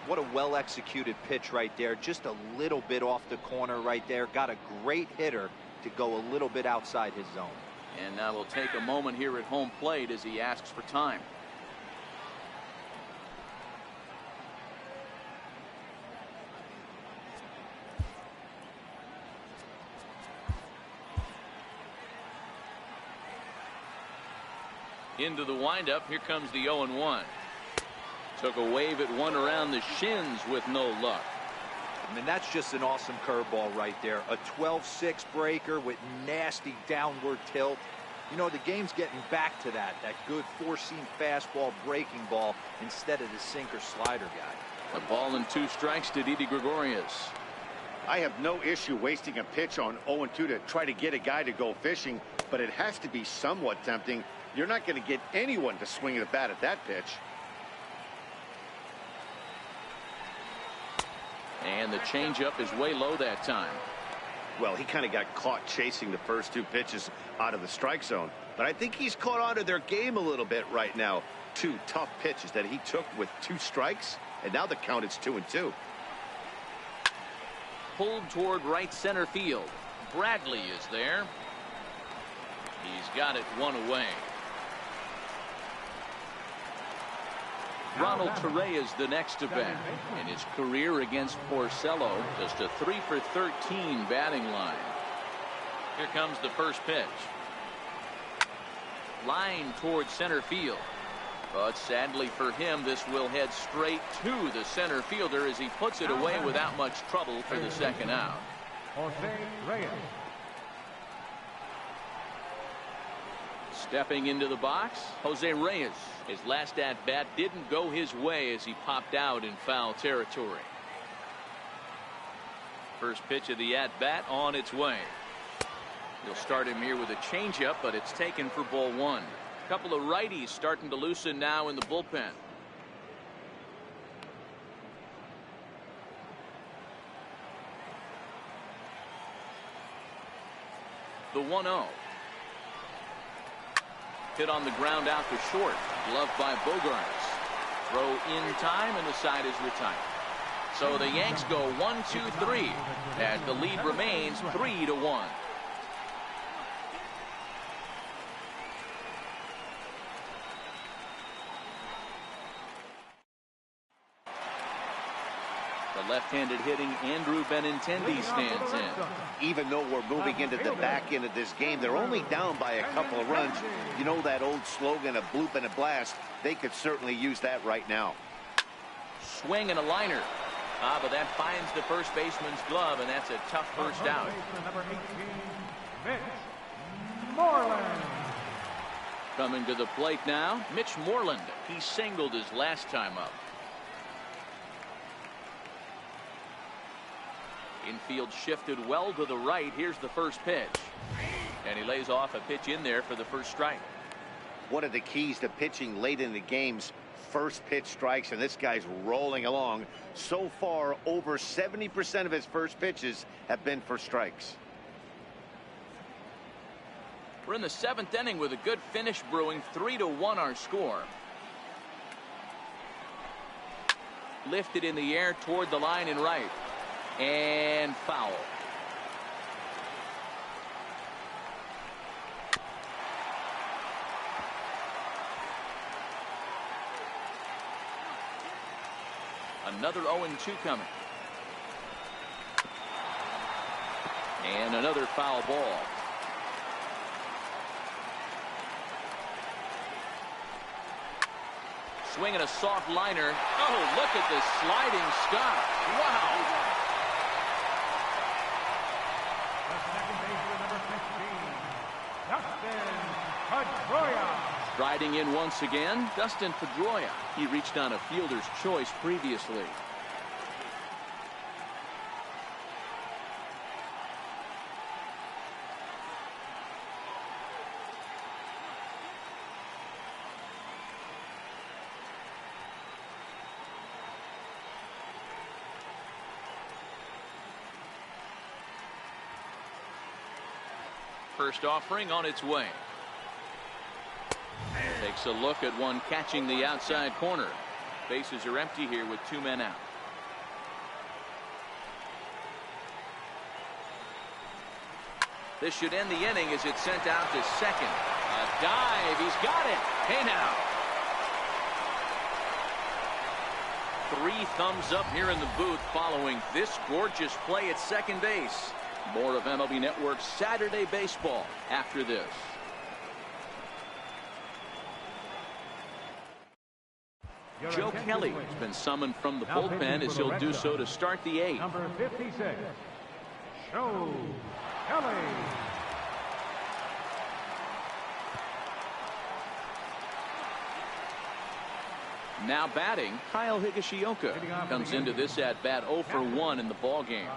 What a well-executed pitch right there. Just a little bit off the corner right there. Got a great hitter to go a little bit outside his zone. And now we'll take a moment here at home plate as he asks for time. Into the windup. Here comes the 0-1. Took a wave at one around the shins with no luck. I mean, that's just an awesome curveball right there. A 12-6 breaker with nasty downward tilt. You know, the game's getting back to that good four-seam fastball breaking ball instead of the sinker slider guy. A ball and 2 strikes to Didi Gregorius. I have no issue wasting a pitch on 0-2 to try to get a guy to go fishing, but it has to be somewhat tempting. You're not going to get anyone to swing the bat at that pitch. And the changeup is way low that time. Well, he kind of got caught chasing the first 2 pitches out of the strike zone, but I think he's caught on to their game a little bit right now. 2 tough pitches that he took with 2 strikes, and now the count is 2-2. Pulled toward right center field. Bradley is there. He's got it 1 away. Ronald Torre is the next to bat. In his career against Porcello, just a 3 for 13 batting line. Here comes the first pitch. Line towards center field. But sadly for him, this will head straight to the center fielder as he puts it away without much trouble for the second out. Jose Reyes. Stepping into the box, Jose Reyes. His last at-bat didn't go his way as he popped out in foul territory. First pitch of the at-bat on its way. He'll start him here with a changeup, but it's taken for ball 1. A couple of righties starting to loosen now in the bullpen. The 1-0. Hit on the ground out to short. Gloved by Bogarts. Throw in time, and the side is retired. So the Yanks go 1-2-3, and the lead remains 3-1. The left-handed hitting Andrew Benintendi stands in. Even though we're moving into the back end of this game, they're only down by a couple of runs. You know that old slogan, a bloop and a blast? They could certainly use that right now. Swing and a liner. But that finds the first baseman's glove, and that's a tough first out. Number 18, Mitch Moreland. Coming to the plate now, Mitch Moreland. He singled his last time up. Infield shifted well to the right. Here's the first pitch. And he lays off a pitch in there for the first strike. One of the keys to pitching late in the game's first pitch strikes, and this guy's rolling along. So far, over 70% of his first pitches have been for strikes. We're in the 7th inning with a good finish brewing. 3-1 our score. Lifted in the air toward the line in right. And foul. Another 0-2 coming. And another foul ball. Swinging a soft liner. Oh, look at this sliding stop. Wow. The second baseman, number 15, Dustin Pedroia. Striding in once again, Dustin Pedroia. He reached on a fielder's choice previously. First offering on its way. Takes a look at one catching the outside corner. Bases are empty here with 2 men out. This should end the inning as it's sent out to second. A dive. He's got it. Hey now. 3 thumbs up here in the booth following this gorgeous play at second base. More of MLB Network's Saturday Baseball after this. Joe Kelly has been summoned from the bullpen as he'll do so to start the 8th. Number 56, Joe Kelly. Now batting, Kyle Higashioka comes into this at bat 0 for 1 in the ball game.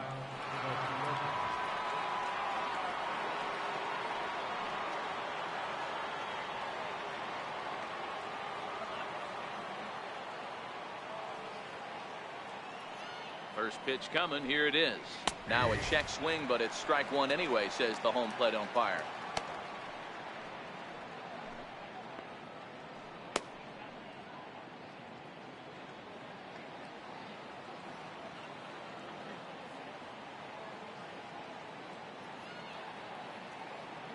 First pitch coming. Here it is. Now a check swing, but it's strike 1 anyway, says the home plate umpire.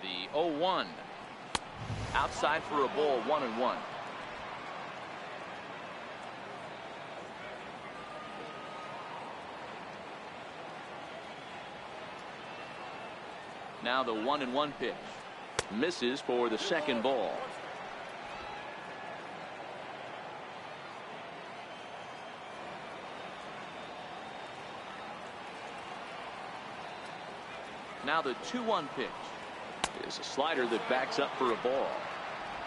The 0-1. Outside for a ball, 1-1. Now the 1-1 pitch. Misses for the second ball. Now the 2-1 pitch is a slider that backs up for a ball.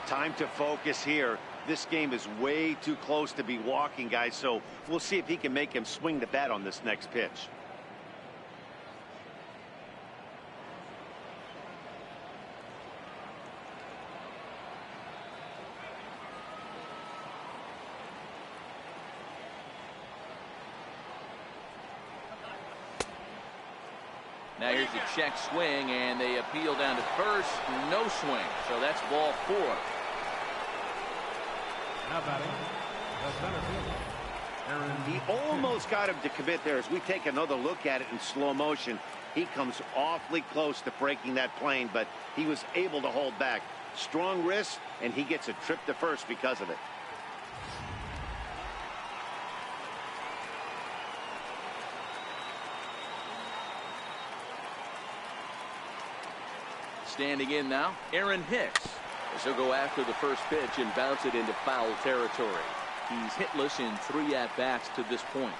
Time to focus here. This game is way too close to be walking, guys, so we'll see if he can make him swing the bat on this next pitch. Now here's a check swing, and they appeal down to first. No swing, so that's ball 4. Now batting, the center fielder, He almost got him to commit there. As we take another look at it in slow motion, he comes awfully close to breaking that plane, but he was able to hold back. Strong wrist, and he gets a trip to first because of it. Standing in now, Aaron Hicks. As he'll go after the first pitch and bounce it into foul territory. He's hitless in 3 at-bats to this point.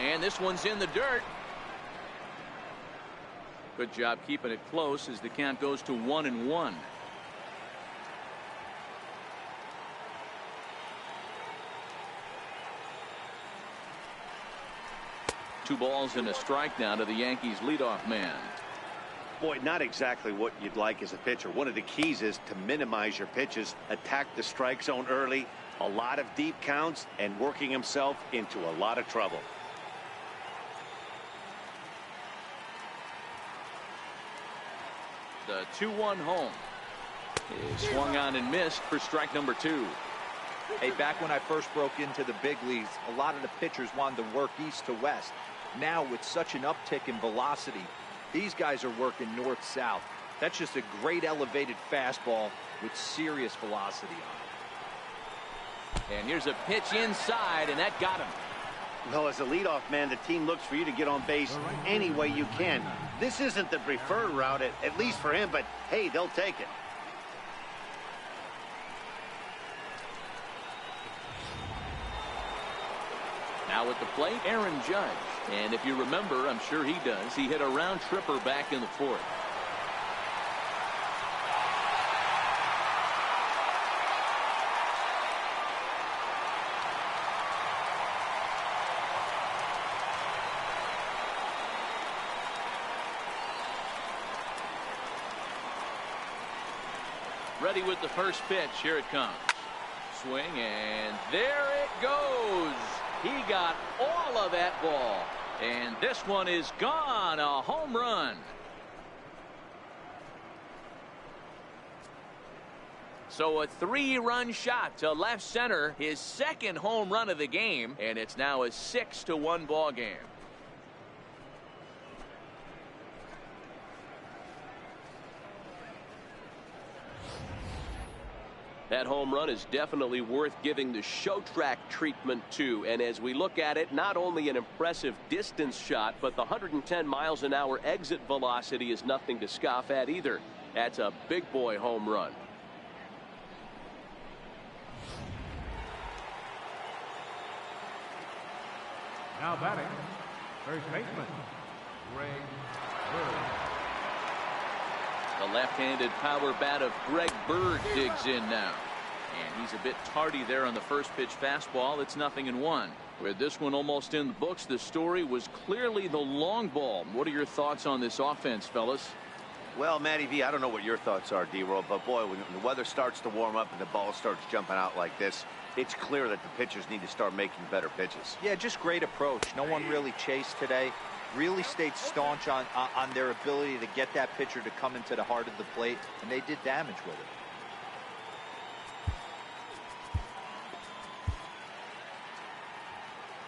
And this one's in the dirt. Good job keeping it close as the count goes to 1-1. Two balls and a strike now to the Yankees leadoff man. Boy, not exactly what you'd like as a pitcher. One of the keys is to minimize your pitches, attack the strike zone early, a lot of deep counts, and working himself into a lot of trouble. The 2-1 home is swung on and missed for strike number 2. Hey, back when I first broke into the big leagues, a lot of the pitchers wanted to work east to west. Now, with such an uptick in velocity, these guys are working north-south. That's just a great elevated fastball with serious velocity on it. And here's a pitch inside, and that got him. Well, as a leadoff man, the team looks for you to get on base any way you can. This isn't the preferred route, at least for him, but hey, they'll take it. Now at the plate, Aaron Judge. And if you remember, I'm sure he does, he hit a round tripper back in the 4th. Ready with the first pitch. Here it comes. Swing, and there it goes. He got all of that ball. And this one is gone. A home run. So a 3-run shot to left center. His second home run of the game. And it's now a 6-1 ball game. That home run is definitely worth giving the show track treatment to. And as we look at it, not only an impressive distance shot, but the 110 miles an hour exit velocity is nothing to scoff at either. That's a big boy home run. Now batting, first baseman, Greg Bird. The left-handed power bat of Greg Bird digs in now. And he's a bit tardy there on the first pitch fastball. It's 0-1. With this one almost in the books, the story was clearly the long ball. What are your thoughts on this offense, fellas? Well, Matty V, I don't know what your thoughts are, D-Roll, but boy, when the weather starts to warm up and the ball starts jumping out like this, it's clear that the pitchers need to start making better pitches. Yeah, just great approach. No one really chased today. Really stayed staunch on their ability to get that pitcher to come into the heart of the plate, and they did damage with it.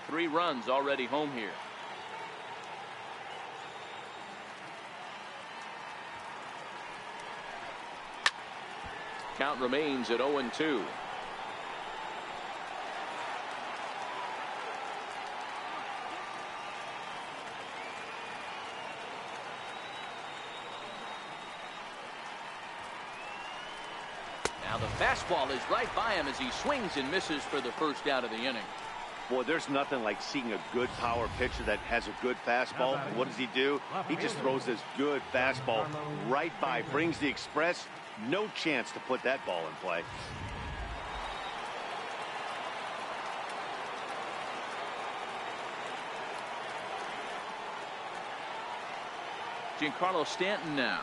Three runs already home here. Count remains at 0-2. Now the fastball is right by him as he swings and misses for the first out of the inning. Boy, there's nothing like seeing a good power pitcher that has a good fastball. And what does he do? He just throws this good fastball right by, brings the express. No chance to put that ball in play. Giancarlo Stanton now.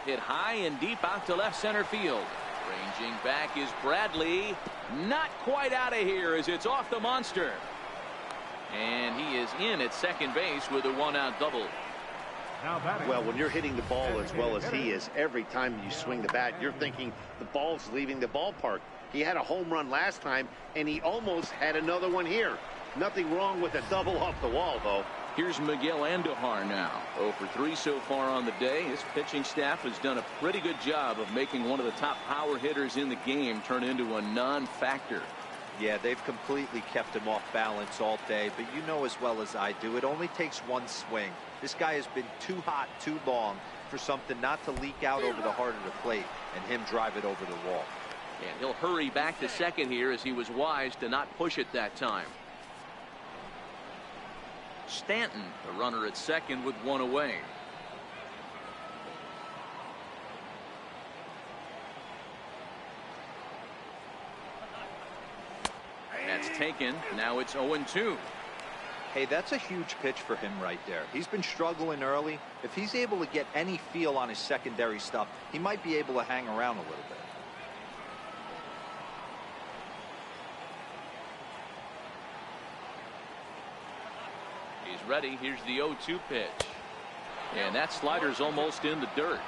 Hit high and deep out to left center field. Ranging back is Bradley. Not quite out of here as it's off the monster. And he is in at second base with a one-out double. Well, when you're hitting the ball as well as he is, every time you swing the bat, you're thinking the ball's leaving the ballpark. He had a home run last time, and he almost had another one here. Nothing wrong with a double off the wall, though. Here's Miguel Andujar now. 0 for 3 so far on the day. His pitching staff has done a pretty good job of making one of the top power hitters in the game turn into a non-factor. Yeah, they've completely kept him off balance all day, but you know as well as I do, it only takes one swing. This guy has been too hot too long for something not to leak out over the heart of the plate and him drive it over the wall. And he'll hurry back to second here as he was wise to not push it that time. Stanton, the runner at second with one away. That's taken. Now it's 0-2. Hey, that's a huge pitch for him right there. He's been struggling early. If he's able to get any feel on his secondary stuff, he might be able to hang around a little bit. He's ready. Here's the 0-2 pitch. And that slider's almost in the dirt.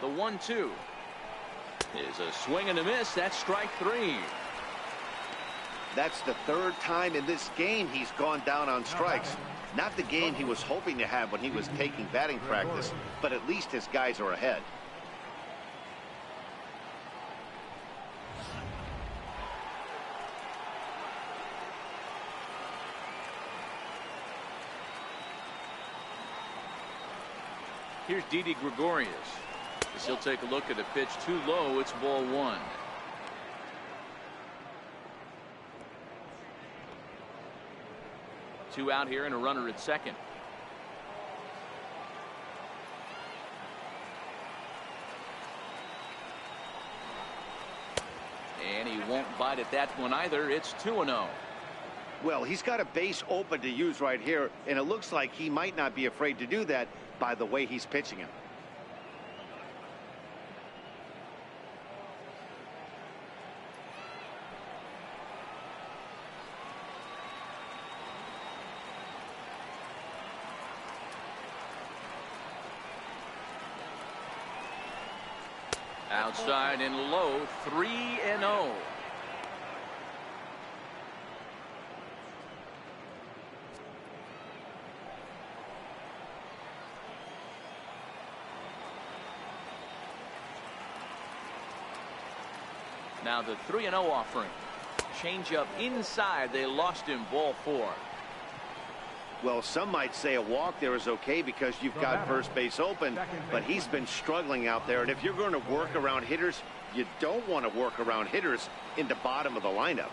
The 1-2 is a swing and a miss. That's strike three. That's the third time in this game he's gone down on strikes. Not the game he was hoping to have when he was taking batting practice, but at least his guys are ahead. Here's Didi Gregorius. As he'll take a look at a pitch too low. It's ball one. Two out here and a runner at second. And he won't bite at that one either. It's 2-0. Well, he's got a base open to use right here, and it looks like he might not be afraid to do that by the way he's pitching him. Outside and low, 3-0. Now the 3-0 offering. Change up inside. They lost him, ball four. Well, some might say a walk there is okay because you've got first base open, but he's been struggling out there. And if you're going to work around hitters, you don't want to work around hitters in the bottom of the lineup.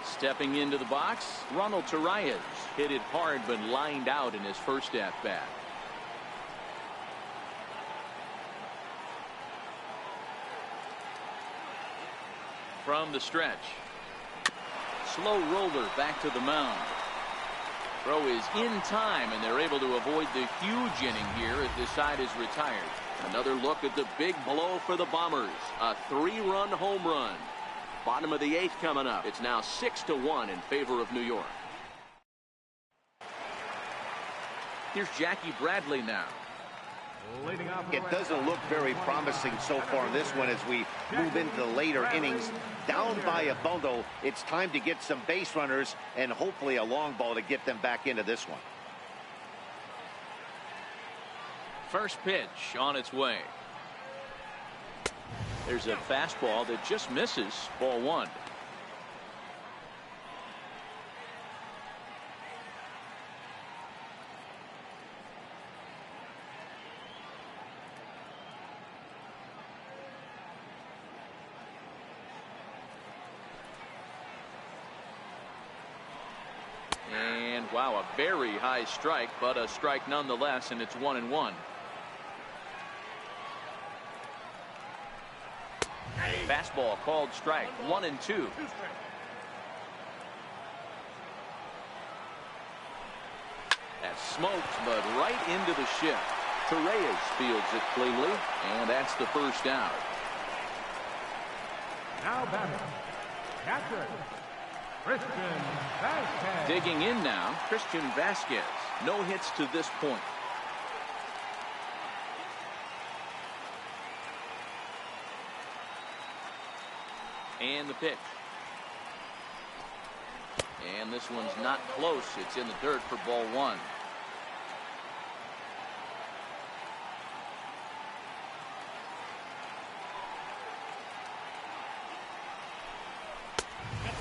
Stepping into the box, Ronald Torreyes hit it hard but lined out in his first at bat. From the stretch. Slow roller back to the mound. Throw is in time, and they're able to avoid the huge inning here as this side is retired. Another look at the big blow for the Bombers. A 3-run home run. Bottom of the eighth coming up. It's now 6-1 in favor of New York. Here's Jackie Bradley now. It doesn't look very promising so far in this one as we move into the later innings. Down by a bundle, it's time to get some base runners and hopefully a long ball to get them back into this one. First pitch on its way. There's a fastball that just misses, ball one. And wow, a very high strike, but a strike nonetheless, and it's 1-1. Fastball called strike, 1-2. That's smoked, but right into the shift. Torreyes fields it cleanly, and that's the first out. Now batting, catcher, Christian Vasquez. Digging in now, Christian Vasquez. No hits to this point. And the pitch. And this one's not close. It's in the dirt for ball one.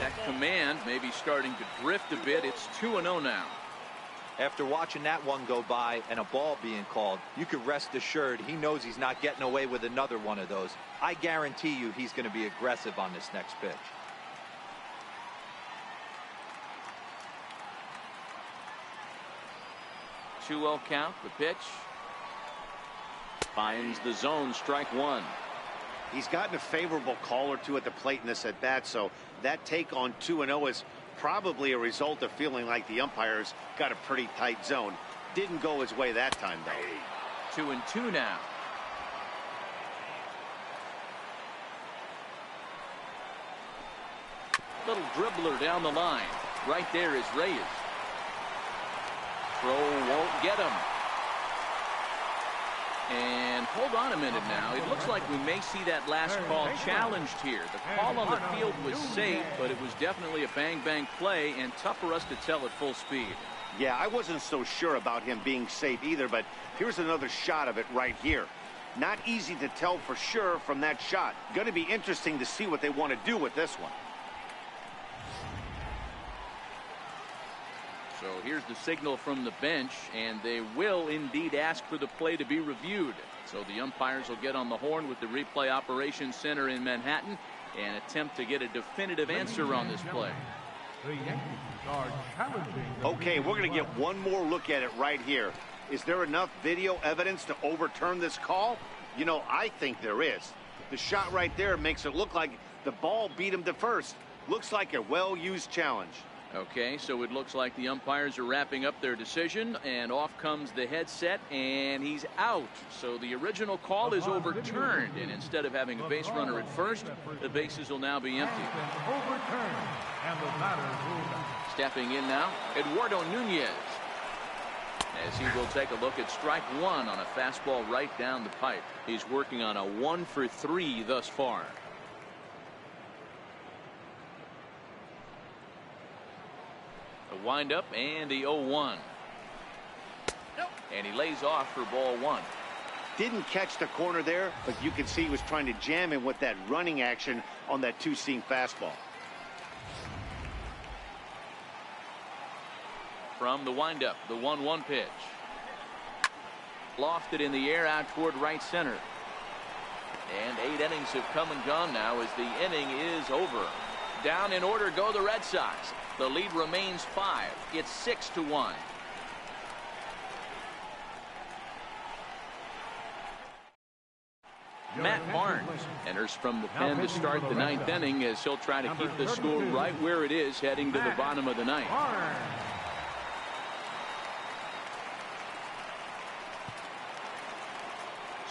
That command, maybe starting to drift a bit. It's 2-0 now. After watching that one go by and a ball being called, you could rest assured he knows he's not getting away with another one of those. I guarantee you he's going to be aggressive on this next pitch. Two-0 count, the pitch. Finds the zone, strike one. He's gotten a favorable call or two at the plate in this at bat, so that take on 2-0 is probably a result of feeling like the umpires got a pretty tight zone. Didn't go his way that time, though. 2-2 now. Little dribbler down the line. Right there is Reyes. Throw won't get him. And hold on a minute now. It looks like we may see that last call challenged here. The call on the field was safe, but it was definitely a bang-bang play and tough for us to tell at full speed. Yeah, I wasn't so sure about him being safe either, but here's another shot of it right here. Not easy to tell for sure from that shot. Going to be interesting to see what they want to do with this one. So here's the signal from the bench, and they will indeed ask for the play to be reviewed. So the umpires will get on the horn with the replay operations center in Manhattan and attempt to get a definitive answer on this play. The Yankees are challenging. Okay, we're going to get one more look at it right here. Is there enough video evidence to overturn this call? You know, I think there is. The shot right there makes it look like the ball beat him to first. Looks like a well-used challenge. Okay, so it looks like the umpires are wrapping up their decision, and off comes the headset, and he's out. So the original call is overturned, and instead of having a base runner at first, the bases will now be empty. Overturned, and the batter ruled out. Stepping in now, Eduardo Nunez, as he will take a look at strike one on a fastball right down the pipe. He's working on a 1-for-3 thus far. The windup and the 0-1. And he lays off for ball one. Didn't catch the corner there, but you can see he was trying to jam him with that running action on that two-seam fastball. From the windup, the 1-1 pitch. Lofted in the air out toward right center. And 8 innings have come and gone now as the inning is over. Down in order go the Red Sox. The lead remains 5. It's 6-1. Matt Barnes enters from the pen to start the 9th inning as he'll try to keep the score right where it is heading to the bottom of the 9th.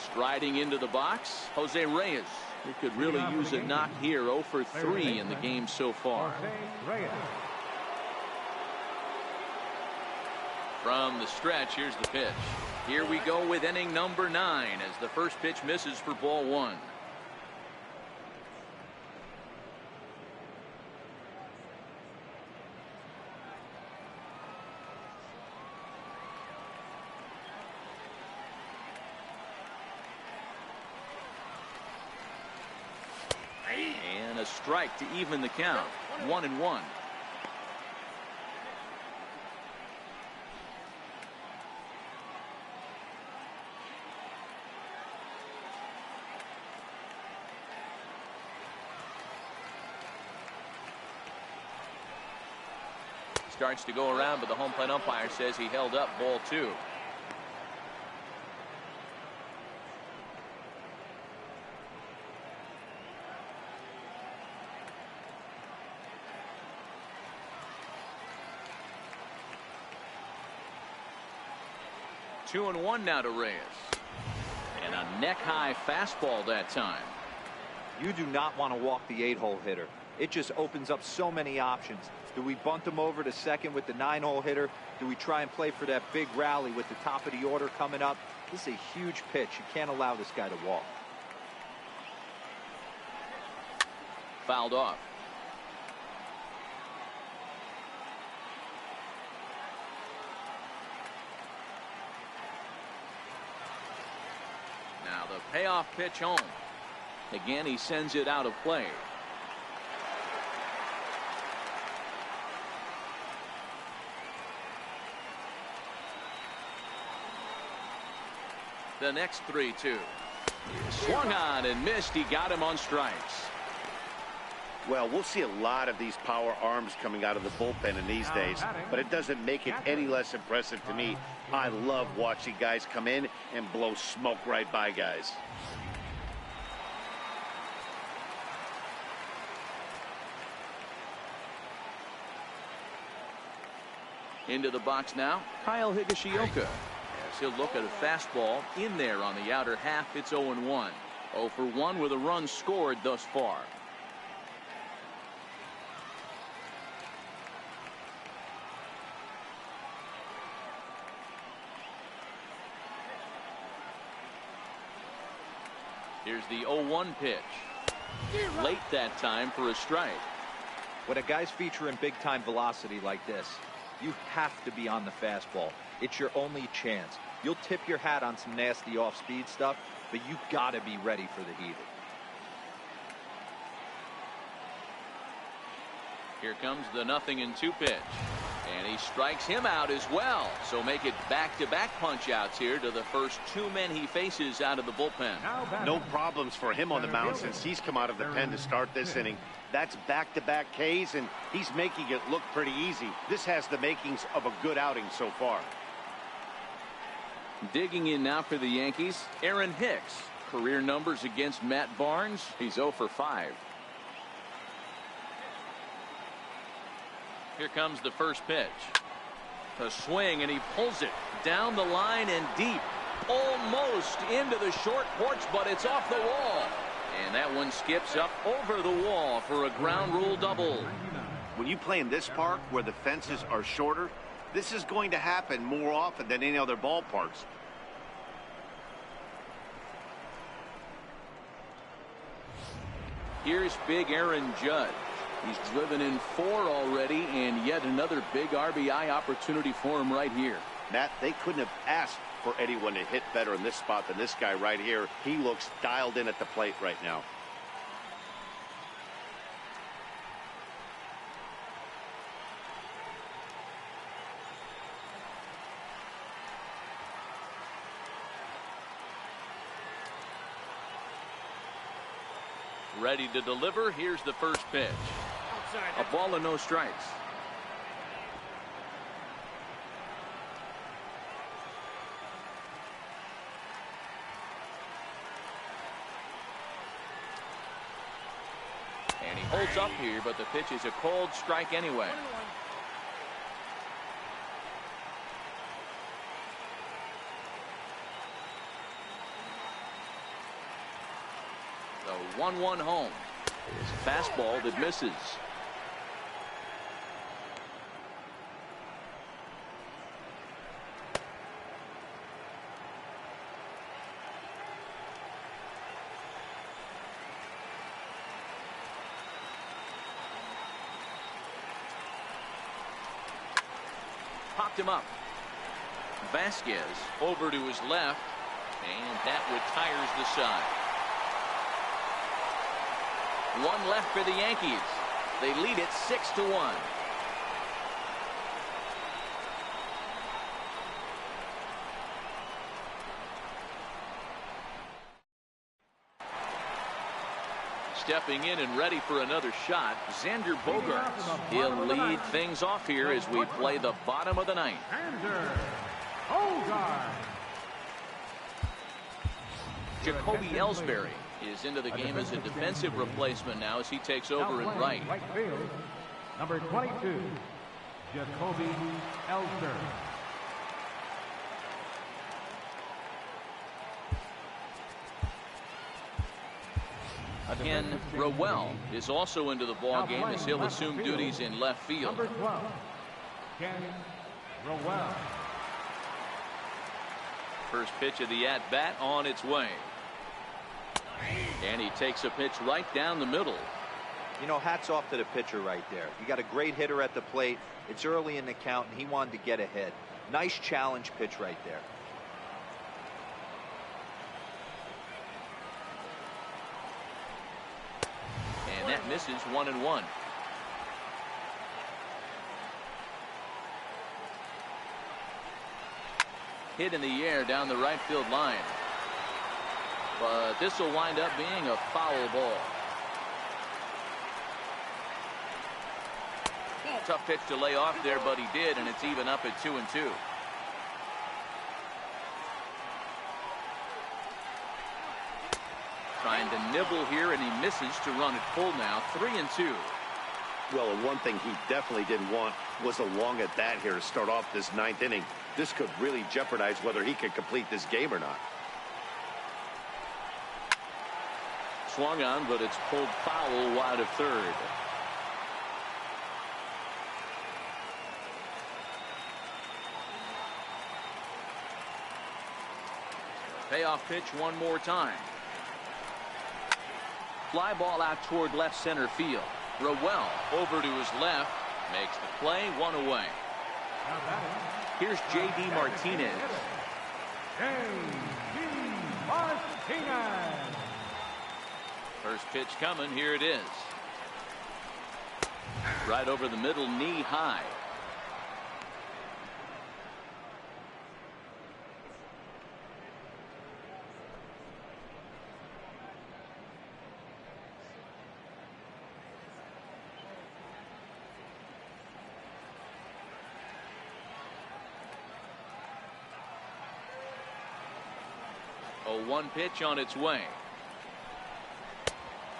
Striding into the box, Jose Reyes. He could really use a knock here. 0-for-3 in the game so far. From the stretch, here's the pitch. Here we go with inning number 9 as the first pitch misses for ball one. And a strike to even the count. 1-1. Starts to go around, but the home plate umpire says he held up ball two. Two and one now to Reyes. And a neck-high fastball that time. You do not want to walk the 8-hole hitter. It just opens up so many options. Do we bunt him over to second with the 9-hole hitter? Do we try and play for that big rally with the top of the order coming up? This is a huge pitch. You can't allow this guy to walk. Fouled off. Now the payoff pitch home. Again, he sends it out of play. The next 3-2. Swung on and missed. He got him on strikes. Well, we'll see a lot of these power arms coming out of the bullpen in these days, but it doesn't make it any less impressive to me. I love watching guys come in and blow smoke right by guys. Into the box now, Kyle Higashioka. As he'll look at a fastball in there on the outer half. It's 0-1. 0 for 1 with a run scored thus far. Here's the 0-1 pitch. Late that time for a strike. When a guy's featuring big-time velocity like this, you have to be on the fastball. It's your only chance. You'll tip your hat on some nasty off-speed stuff, but you gotta be ready for the heater. Here comes the 0-2 pitch. And he strikes him out as well. So make it back-to-back punch-outs here to the first 2 men he faces out of the bullpen. No problems for him on the mound since he's come out of the pen to start this inning. That's back-to-back Ks, and he's making it look pretty easy. This has the makings of a good outing so far. Digging in now for the Yankees, Aaron Hicks. Career numbers against Matt Barnes. He's 0 for 5. Here comes the first pitch. A swing, and he pulls it down the line and deep. Almost into the short porch, but it's off the wall. And that one skips up over the wall for a ground rule double. When you play in this park where the fences are shorter, this is going to happen more often than any other ballparks. Here's big Aaron Judge. He's driven in 4 already, and yet another big RBI opportunity for him right here. Matt, they couldn't have asked for anyone to hit better in this spot than this guy right here. He looks dialed in at the plate right now. Ready to deliver. Here's the first pitch. A ball and no strikes. And he holds up here, but the pitch is a cold strike anyway. The 1-1 home. It's a fastball that misses. Popped him up. Vasquez over to his left, and that retires the side. 1 left for the Yankees. They lead it 6-1. Stepping in and ready for another shot, Xander Bogaerts. He'll lead things off here as we play the bottom of the 9th. Xander Bogaerts. Jacoby Ellsbury is into the game as a defensive replacement now as he takes over at right. Right field, number 22, Jacoby Ellsbury. Ken Rowell is also into the ball game as he'll assume duties in left field. Number 12, Ken Rowell. First pitch of the at-bat on its way. And he takes a pitch right down the middle. You know, hats off to the pitcher right there. You got a great hitter at the plate. It's early in the count, and he wanted to get ahead. Nice challenge pitch right there. And that misses 1-1. Hit in the air down the right field line. But this will wind up being a foul ball. Tough pitch to lay off there, but he did, and it's even up at 2-2. Trying to nibble here, and he misses to run it full now. 3-2. Well, and one thing he definitely didn't want was a long at bat here to start off this ninth inning. This could really jeopardize whether he can complete this game or not. Swung on, but it's pulled foul wide of third. Payoff pitch one more time. Fly ball out toward left center field. Rowell over to his left. Makes the play, one away. Here's J.D. Martinez. J.D. Martinez. First pitch coming. Here it is. Right over the middle, knee high. A 1 pitch on its way.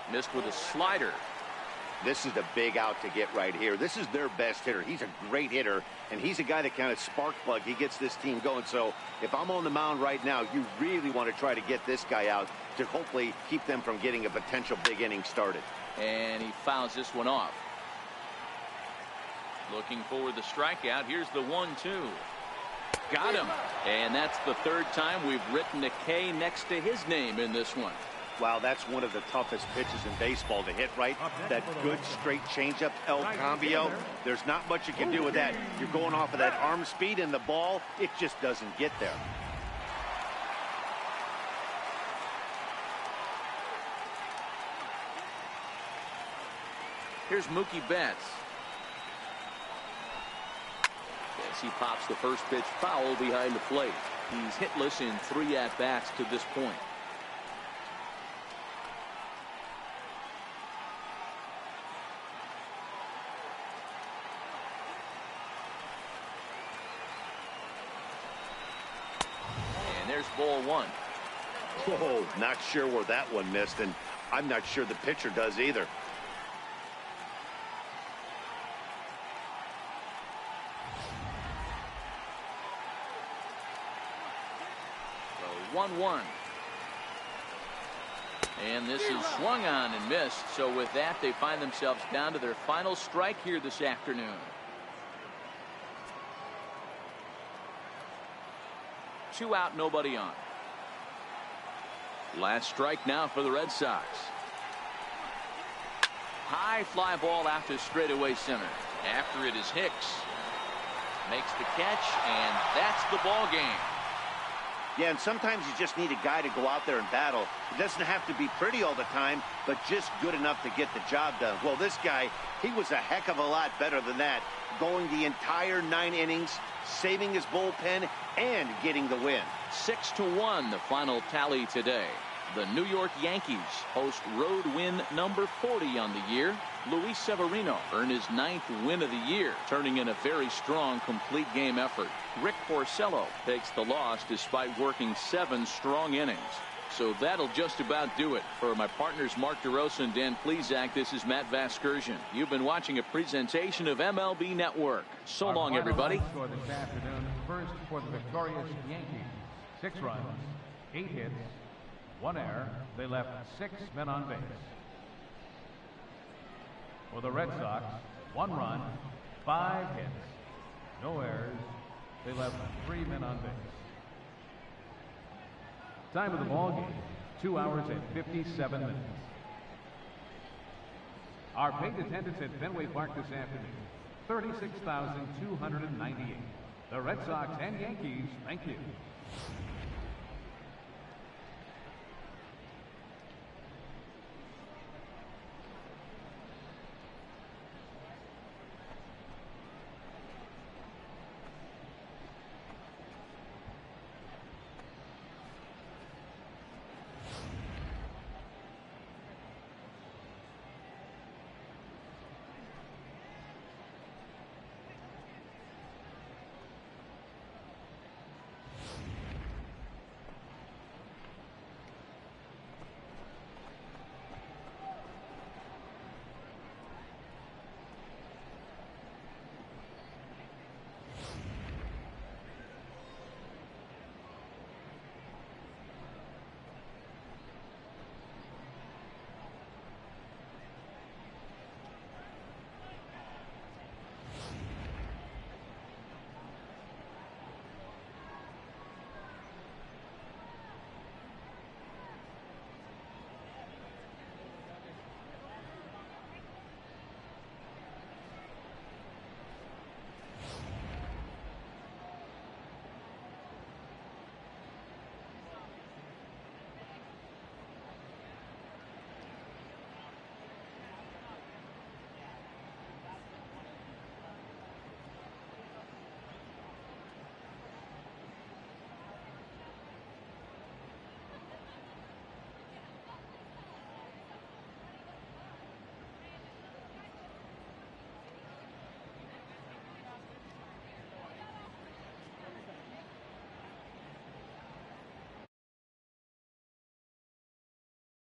Missed with a slider. This is the big out to get right here. This is their best hitter. He's a great hitter, and he's a guy that kind of spark plug. He gets this team going. So if I'm on the mound right now, you really want to try to get this guy out to hopefully keep them from getting a potential big inning started. And he fouls this one off. Looking for the strikeout. Here's the 1-2. Got him. And that's the third time we've written a K next to his name in this one. Wow, that's one of the toughest pitches in baseball to hit, right? That good straight changeup, El Cambio. There's not much you can do with that. You're going off of that arm speed, and the ball, it just doesn't get there. Here's Mookie Betts. As he pops the first pitch foul behind the plate. He's hitless in 3 at-bats to this point. And there's ball 1. Whoa, not sure where that one missed, and I'm not sure the pitcher does either. 1-1. And this is swung on and missed. So with that, they find themselves down to their final strike here this afternoon. 2 out, nobody on. Last strike now for the Red Sox. High fly ball out to straightaway center. After it is Hicks. Makes the catch, and that's the ball game. Yeah, and sometimes you just need a guy to go out there and battle. It doesn't have to be pretty all the time, but just good enough to get the job done. Well, this guy, he was a heck of a lot better than that. Going the entire 9 innings, saving his bullpen, and getting the win. 6-1, the final tally today. The New York Yankees host road win number 40 on the year. Luis Severino earned his 9th win of the year, turning in a very strong complete game effort. Rick Porcello takes the loss despite working 7 strong innings. So that'll just about do it. For my partners Mark DeRosa and Dan Plesac, this is Matt Vasgersian. You've been watching a presentation of MLB Network. So long, everybody. Score this afternoon. First for the victorious Yankees. 6 runs, 8 hits, 1 error. They left 6 men on base. For the Red Sox, 1 run, 5 hits, no errors. They left 3 men on base. Time of the ball game, 2 hours and 57 minutes. Our paid attendance at Fenway Park this afternoon, 36,298. The Red Sox and Yankees, thank you.